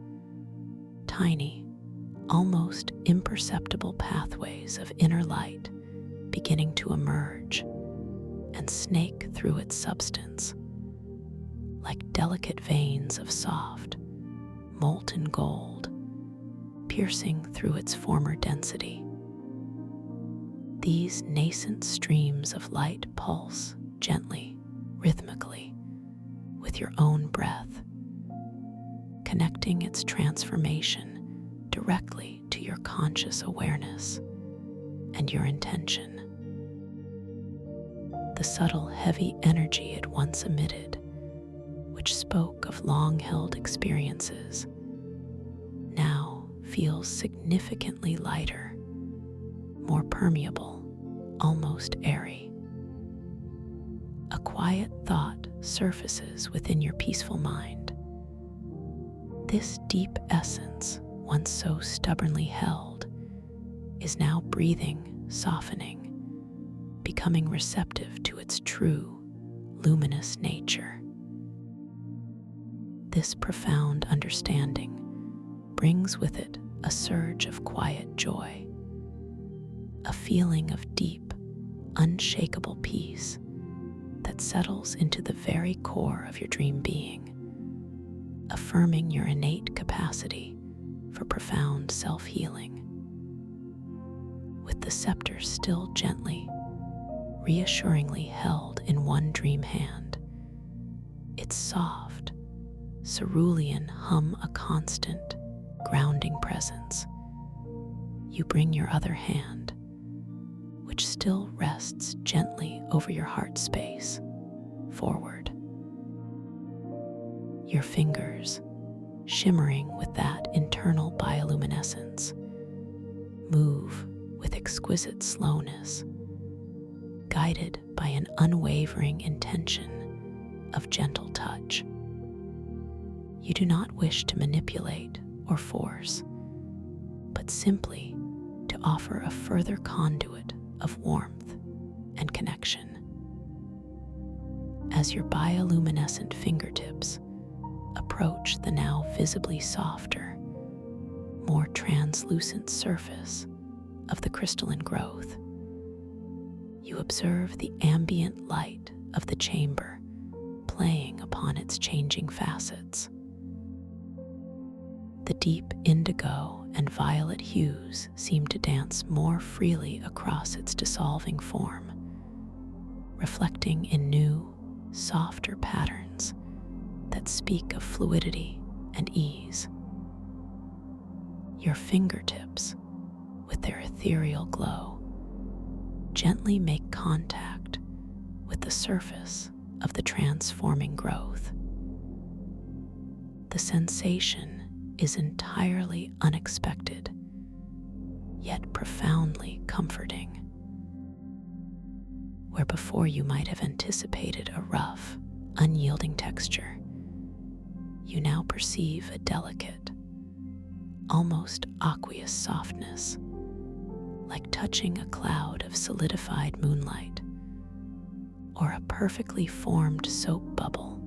tiny, almost imperceptible pathways of inner light beginning to emerge and snake through its substance, like delicate veins of soft, molten gold, piercing through its former density. These nascent streams of light pulse gently, rhythmically, with your own breath, connecting its transformation directly to your conscious awareness and your intention. The subtle, heavy energy it once emitted, which spoke of long-held experiences, now feels significantly lighter, more permeable, almost airy. A quiet thought surfaces within your peaceful mind. This deep essence, once so stubbornly held, is now breathing, softening, becoming receptive to its true, luminous nature. This profound understanding brings with it a surge of quiet joy, a feeling of deep, unshakable peace that settles into the very core of your dream being, affirming your innate capacity for profound self-healing. With the scepter still gently, reassuringly held in one dream hand, its soft, cerulean hum a constant, grounding presence, you bring your other hand, which still rests gently over your heart space, forward. Your fingers, shimmering with that internal bioluminescence, move with exquisite slowness, guided by an unwavering intention of gentle touch. You do not wish to manipulate or force, but simply to offer a further conduit of warmth and connection. As your bioluminescent fingertips approach the now visibly softer, more translucent surface of the crystalline growth, you observe the ambient light of the chamber playing upon its changing facets. The deep indigo and violet hues seem to dance more freely across its dissolving form, reflecting in new, softer patterns that speak of fluidity and ease. Your fingertips, with their ethereal glow, gently make contact with the surface of the transforming growth. The sensation is entirely unexpected, yet profoundly comforting. Where before you might have anticipated a rough, unyielding texture, you now perceive a delicate, almost aqueous softness, like touching a cloud of solidified moonlight, or a perfectly formed soap bubble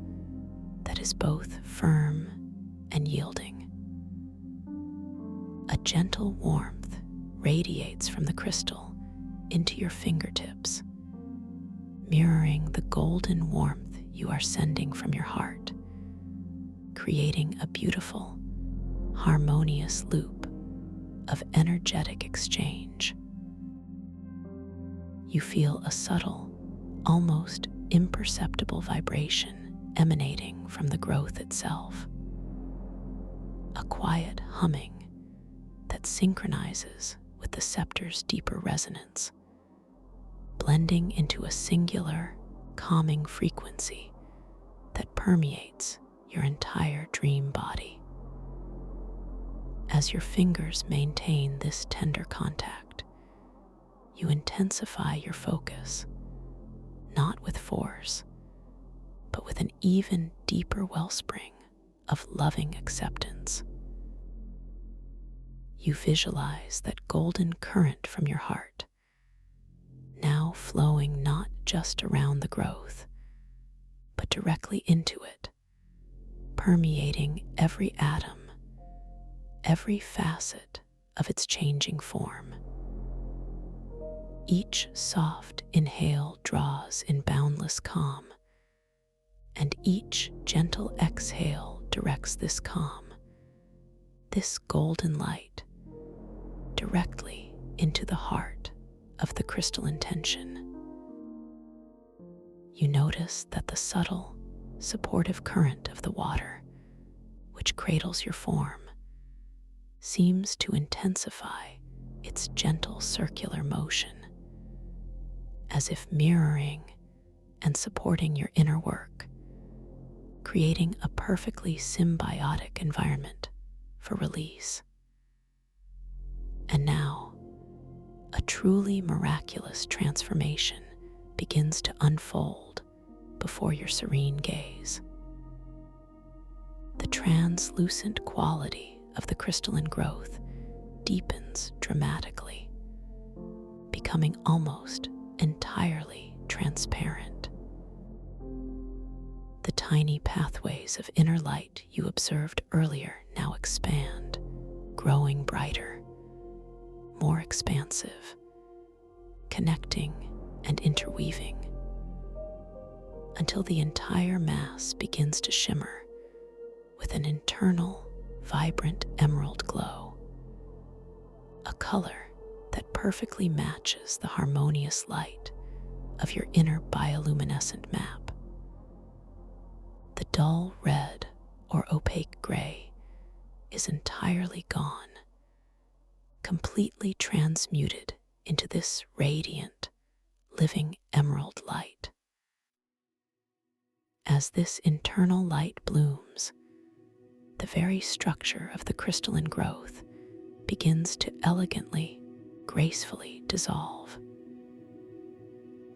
that is both firm and yielding. A gentle warmth radiates from the crystal into your fingertips, mirroring the golden warmth you are sending from your heart, creating a beautiful, harmonious loop of energetic exchange. You feel a subtle, almost imperceptible vibration emanating from the growth itself, a quiet humming that synchronizes with the scepter's deeper resonance, blending into a singular, calming frequency that permeates your entire dream body. As your fingers maintain this tender contact, you intensify your focus, not with force, but with an even deeper wellspring of loving acceptance. You visualize that golden current from your heart, now flowing not just around the growth, but directly into it, permeating every atom, every facet of its changing form. Each soft inhale draws in boundless calm, and each gentle exhale directs this calm, this golden light, directly into the heart of the crystal intention. You notice that the subtle, supportive current of the water, which cradles your form, seems to intensify its gentle circular motion, as if mirroring and supporting your inner work, creating a perfectly symbiotic environment for release. And now, a truly miraculous transformation begins to unfold before your serene gaze. The translucent quality of the crystalline growth deepens dramatically, becoming almost entirely transparent. The tiny pathways of inner light you observed earlier now expand, growing brighter, more expansive, connecting and interweaving, until the entire mass begins to shimmer with an internal, vibrant emerald glow, a color that perfectly matches the harmonious light of your inner bioluminescent map. The dull red or opaque gray is entirely gone, completely transmuted into this radiant, living emerald light. As this internal light blooms, the very structure of the crystalline growth begins to elegantly, gracefully dissolve.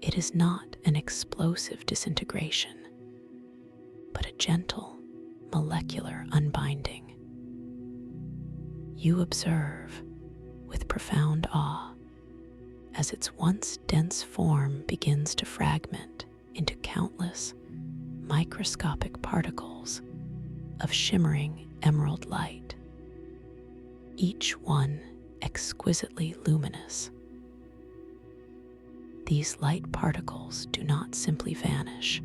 It is not an explosive disintegration, but a gentle, molecular unbinding. You observe with profound awe as its once dense form begins to fragment into countless microscopic particles of shimmering emerald light, each one exquisitely luminous. These light particles do not simply vanish.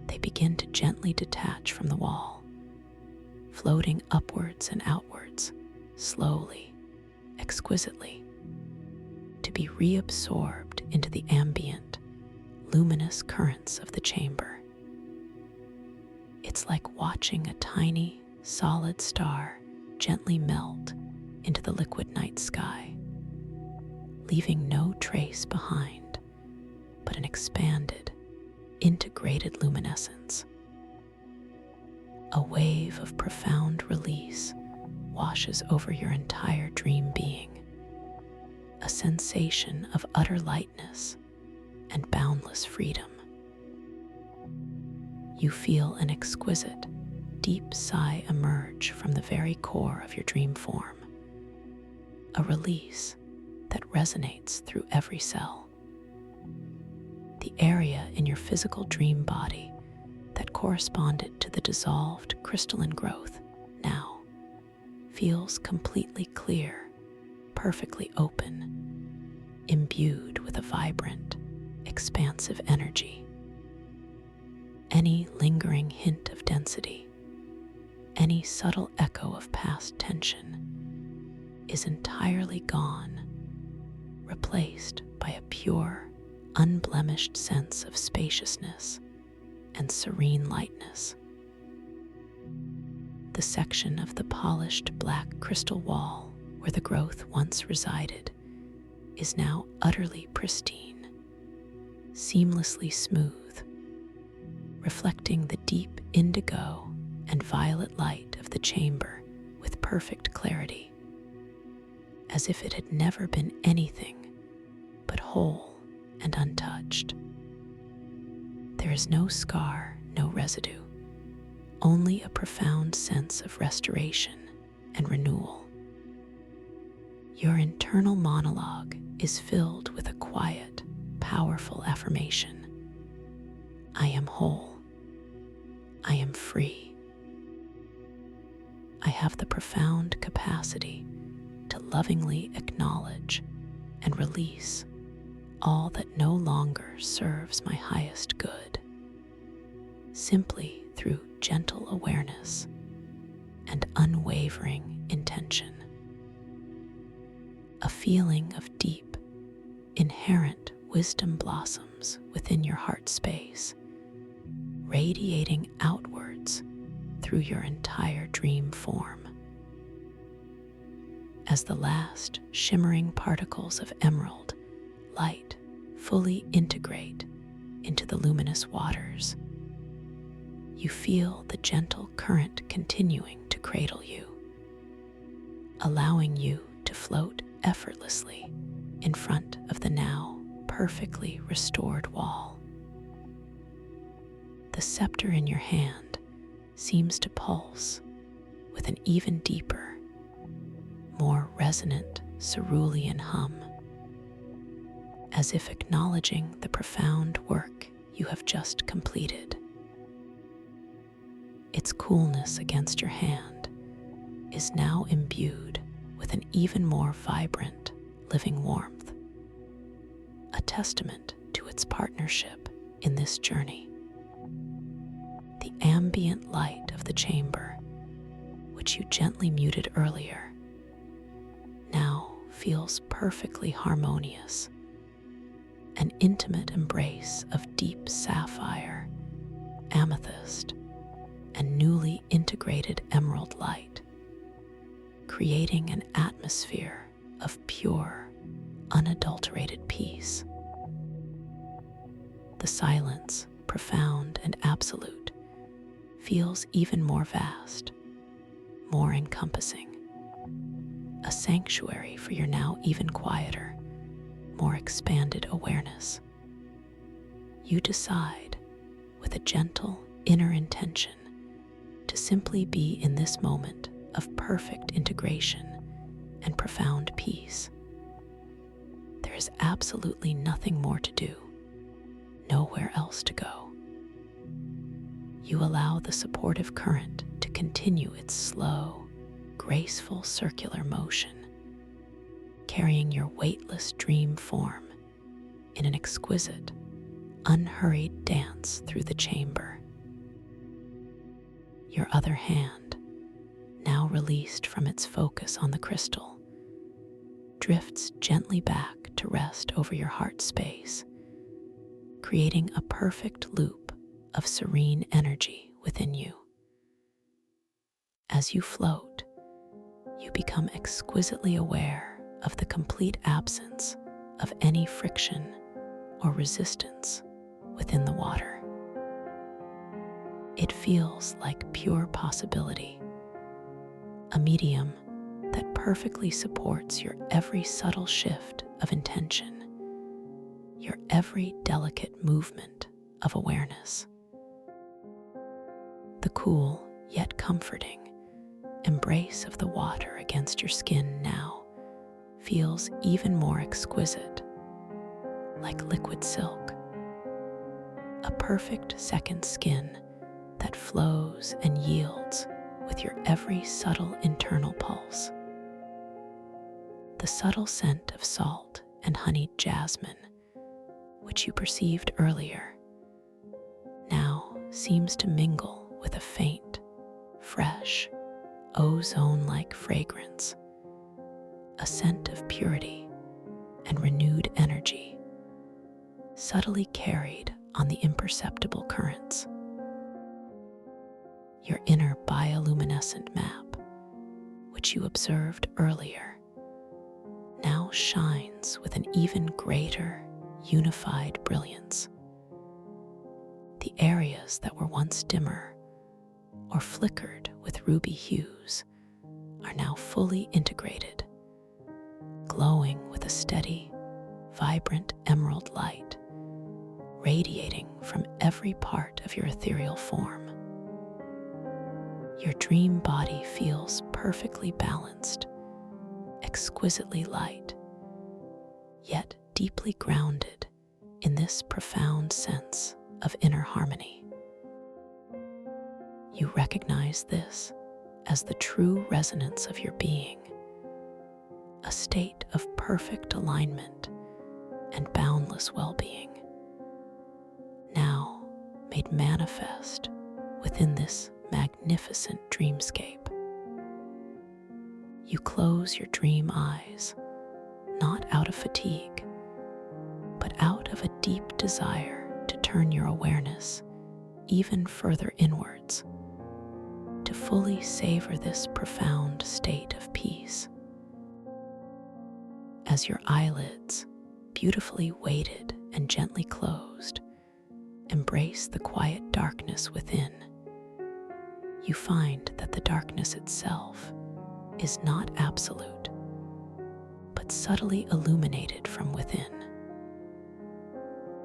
They begin to gently detach from the wall, floating upwards and outwards, slowly, exquisitely, to be reabsorbed into the ambient, luminous currents of the chamber. It's like watching a tiny, solid star gently melt into the liquid night sky, leaving no trace behind but an expanded, integrated luminescence. A wave of profound release washes over your entire dream being, a sensation of utter lightness and boundless freedom. You feel an exquisite, deep sigh emerge from the very core of your dream form, a release that resonates through every cell. The area in your physical dream body that corresponded to the dissolved crystalline growth now feels completely clear, perfectly open, imbued with a vibrant, expansive energy. Any lingering hint of density, any subtle echo of past tension is entirely gone, replaced by a pure, unblemished sense of spaciousness and serene lightness. The section of the polished black crystal wall where the growth once resided is now utterly pristine, seamlessly smooth, reflecting the deep indigo and violet light of the chamber with perfect clarity, as if it had never been anything but whole and untouched. There is no scar, no residue, only a profound sense of restoration and renewal. Your internal monologue is filled with a quiet, powerful affirmation. I am whole. I am free. I have the profound capacity to lovingly acknowledge and release all that no longer serves my highest good, simply through gentle awareness and unwavering intention. A feeling of deep, inherent wisdom blossoms within your heart space, radiating outwards through your entire dream form. As the last shimmering particles of emerald light fully integrate into the luminous waters, you feel the gentle current continuing to cradle you, allowing you to float effortlessly in front of the now perfectly restored wall. The scepter in your hand seems to pulse with an even deeper, more resonant cerulean hum, as if acknowledging the profound work you have just completed. Its coolness against your hand is now imbued with an even more vibrant, living warmth, a testament to its partnership in this journey. The ambient light of the chamber, which you gently muted earlier, now feels perfectly harmonious, an intimate embrace of deep sapphire, amethyst, and newly integrated emerald light, creating an atmosphere of pure, unadulterated peace. The silence, profound and absolute, feels even more vast, more encompassing, a sanctuary for your now even quieter, more expanded awareness. You decide, with a gentle inner intention, to simply be in this moment of perfect integration and profound peace. There is absolutely nothing more to do, nowhere else to go. You allow the supportive current to continue its slow, graceful circular motion, carrying your weightless dream form in an exquisite, unhurried dance through the chamber. Your other hand, now released from its focus on the crystal, drifts gently back to rest over your heart space, creating a perfect loop of serene energy within you. As you float, you become exquisitely aware of the complete absence of any friction or resistance within the water. It feels like pure possibility, a medium that perfectly supports your every subtle shift of intention, your every delicate movement of awareness. The cool yet comforting embrace of the water against your skin now feels even more exquisite, like liquid silk, a perfect second skin that flows and yields with your every subtle internal pulse. The subtle scent of salt and honeyed jasmine, which you perceived earlier, now seems to mingle with a faint, fresh, ozone-like fragrance, a scent of purity and renewed energy, subtly carried on the imperceptible currents. Your inner bioluminescent map, which you observed earlier, now shines with an even greater, unified brilliance. The areas that were once dimmer or flickered with ruby hues are now fully integrated, glowing with a steady, vibrant emerald light, radiating from every part of your ethereal form. Your dream body feels perfectly balanced, exquisitely light, yet deeply grounded in this profound sense of inner harmony. You recognize this as the true resonance of your being, a state of perfect alignment and boundless well-being, now made manifest within this magnificent dreamscape. You close your dream eyes, not out of fatigue, but out of a deep desire to turn your awareness even further inwards, to fully savor this profound state of peace. As your eyelids, beautifully weighted and gently closed, embrace the quiet darkness within, you find that the darkness itself is not absolute, but subtly illuminated from within.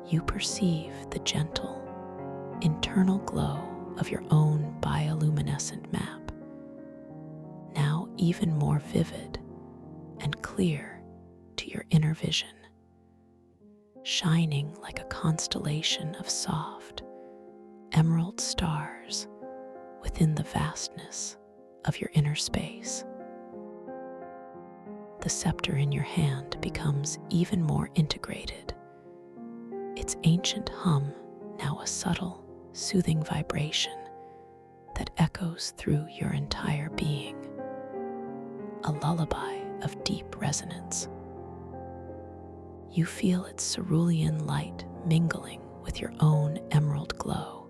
You perceive the gentle, internal glow of your own bioluminescent map, now even more vivid and clear to your inner vision, shining like a constellation of soft, emerald stars within the vastness of your inner space. The scepter in your hand becomes even more integrated, its ancient hum now a subtle, soothing vibration that echoes through your entire being, a lullaby of deep resonance. You feel its cerulean light mingling with your own emerald glow,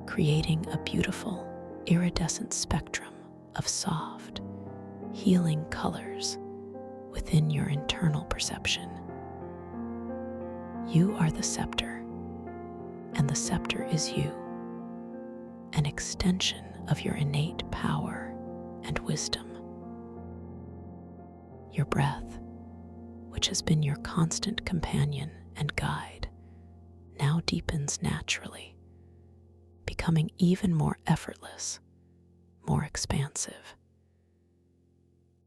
creating a beautiful, iridescent spectrum of soft, healing colors within your internal perception. You are the scepter, and the scepter is you, an extension of your innate power and wisdom. Your breath, which has been your constant companion and guide, now deepens naturally, becoming even more effortless, more expansive.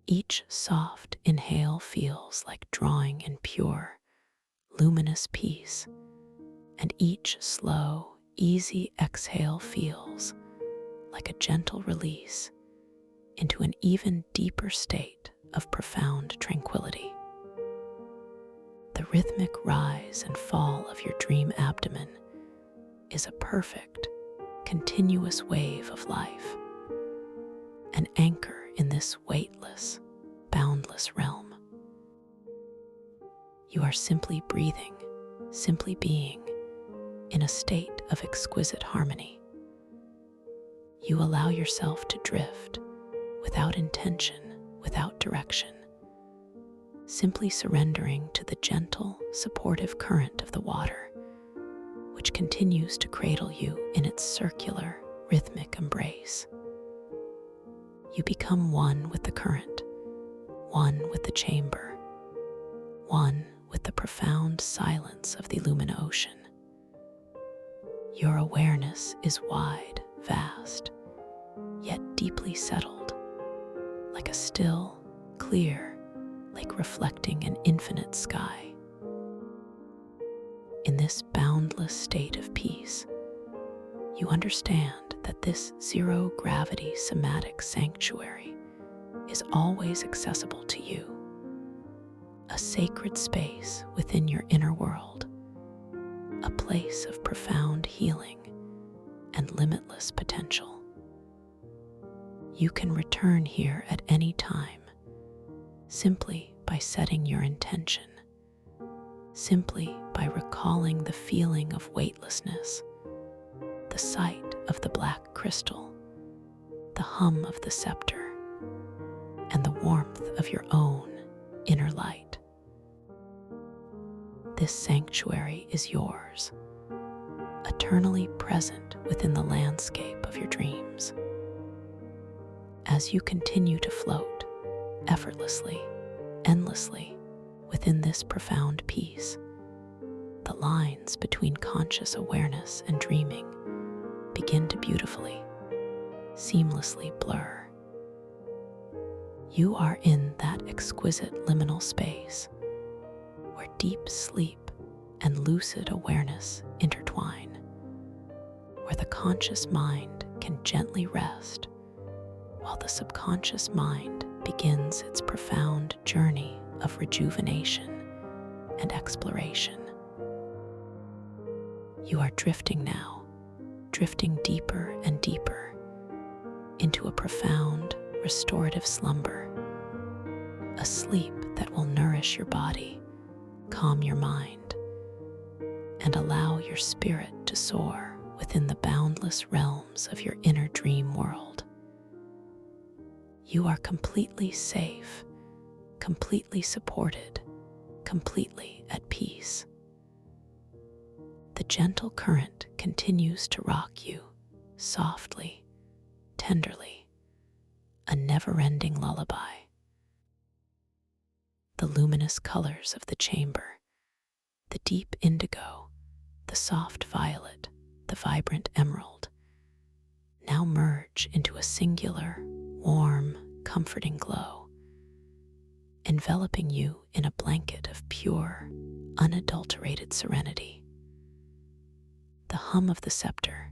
Each soft inhale feels like drawing in pure, luminous peace, and each slow, easy exhale feels like a gentle release into an even deeper state of profound tranquility. The rhythmic rise and fall of your dream abdomen is a perfect, continuous wave of life, an anchor in this weightless, boundless realm. You are simply breathing, simply being, in a state of exquisite harmony. You allow yourself to drift without intention, without direction, simply surrendering to the gentle, supportive current of the water, which continues to cradle you in its circular, rhythmic embrace. You become one with the current, one with the chamber, one with the profound silence of the Lumina Ocean. Your awareness is wide, vast, yet deeply settled, like a still, clear lake reflecting an infinite sky. In this boundless state of peace, you understand that this zero-gravity somatic sanctuary is always accessible to you, a sacred space within your inner world, a place of profound healing and limitless potential. You can return here at any time, simply by setting your intention, simply by recalling the feeling of weightlessness, the sight of the black crystal, the hum of the scepter, and the warmth of your own inner light. This sanctuary is yours, a eternally present within the landscape of your dreams. As you continue to float effortlessly, endlessly within this profound peace, the lines between conscious awareness and dreaming begin to beautifully, seamlessly blur. You are in that exquisite liminal space where deep sleep and lucid awareness intertwine, where the conscious mind can gently rest while the subconscious mind begins its profound journey of rejuvenation and exploration. You are drifting now, drifting deeper and deeper into a profound restorative slumber, a sleep that will nourish your body, calm your mind, and allow your spirit to soar within the boundless realms of your inner dream world. You are completely safe, completely supported, completely at peace. The gentle current continues to rock you softly, tenderly, a never-ending lullaby. The luminous colors of the chamber, the deep indigo, the soft violet, the vibrant emerald, now merge into a singular, warm, comforting glow, enveloping you in a blanket of pure, unadulterated serenity. The hum of the scepter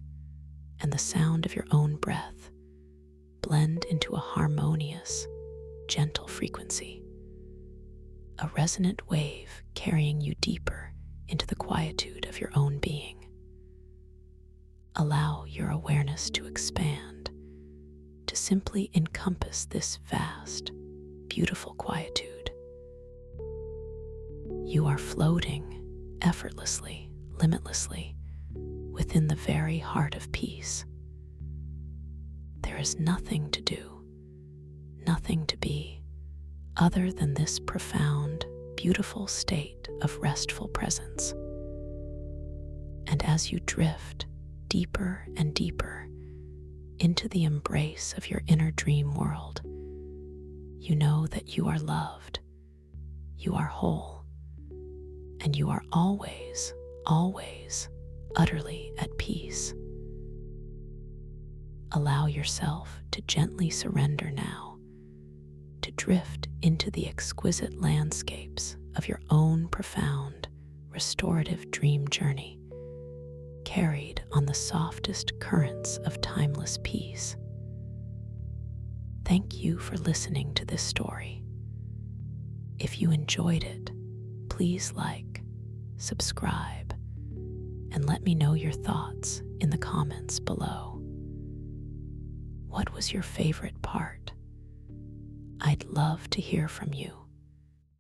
and the sound of your own breath blend into a harmonious, gentle frequency, a resonant wave carrying you deeper into the quietude of your own being. Allow your awareness to expand, to simply encompass this vast, beautiful quietude. You are floating effortlessly, limitlessly, within the very heart of peace. There is nothing to do, nothing to be, other than this profound, beautiful state of restful presence. And as you drift deeper and deeper into the embrace of your inner dream world, you know that you are loved, you are whole, and you are always, always utterly at peace. Allow yourself to gently surrender now, to drift into the exquisite landscapes of your own profound, restorative dream journey, carried on the softest currents of timeless peace. Thank you for listening to this story. If you enjoyed it, please like, subscribe, and let me know your thoughts in the comments below. What was your favorite part? I'd love to hear from you.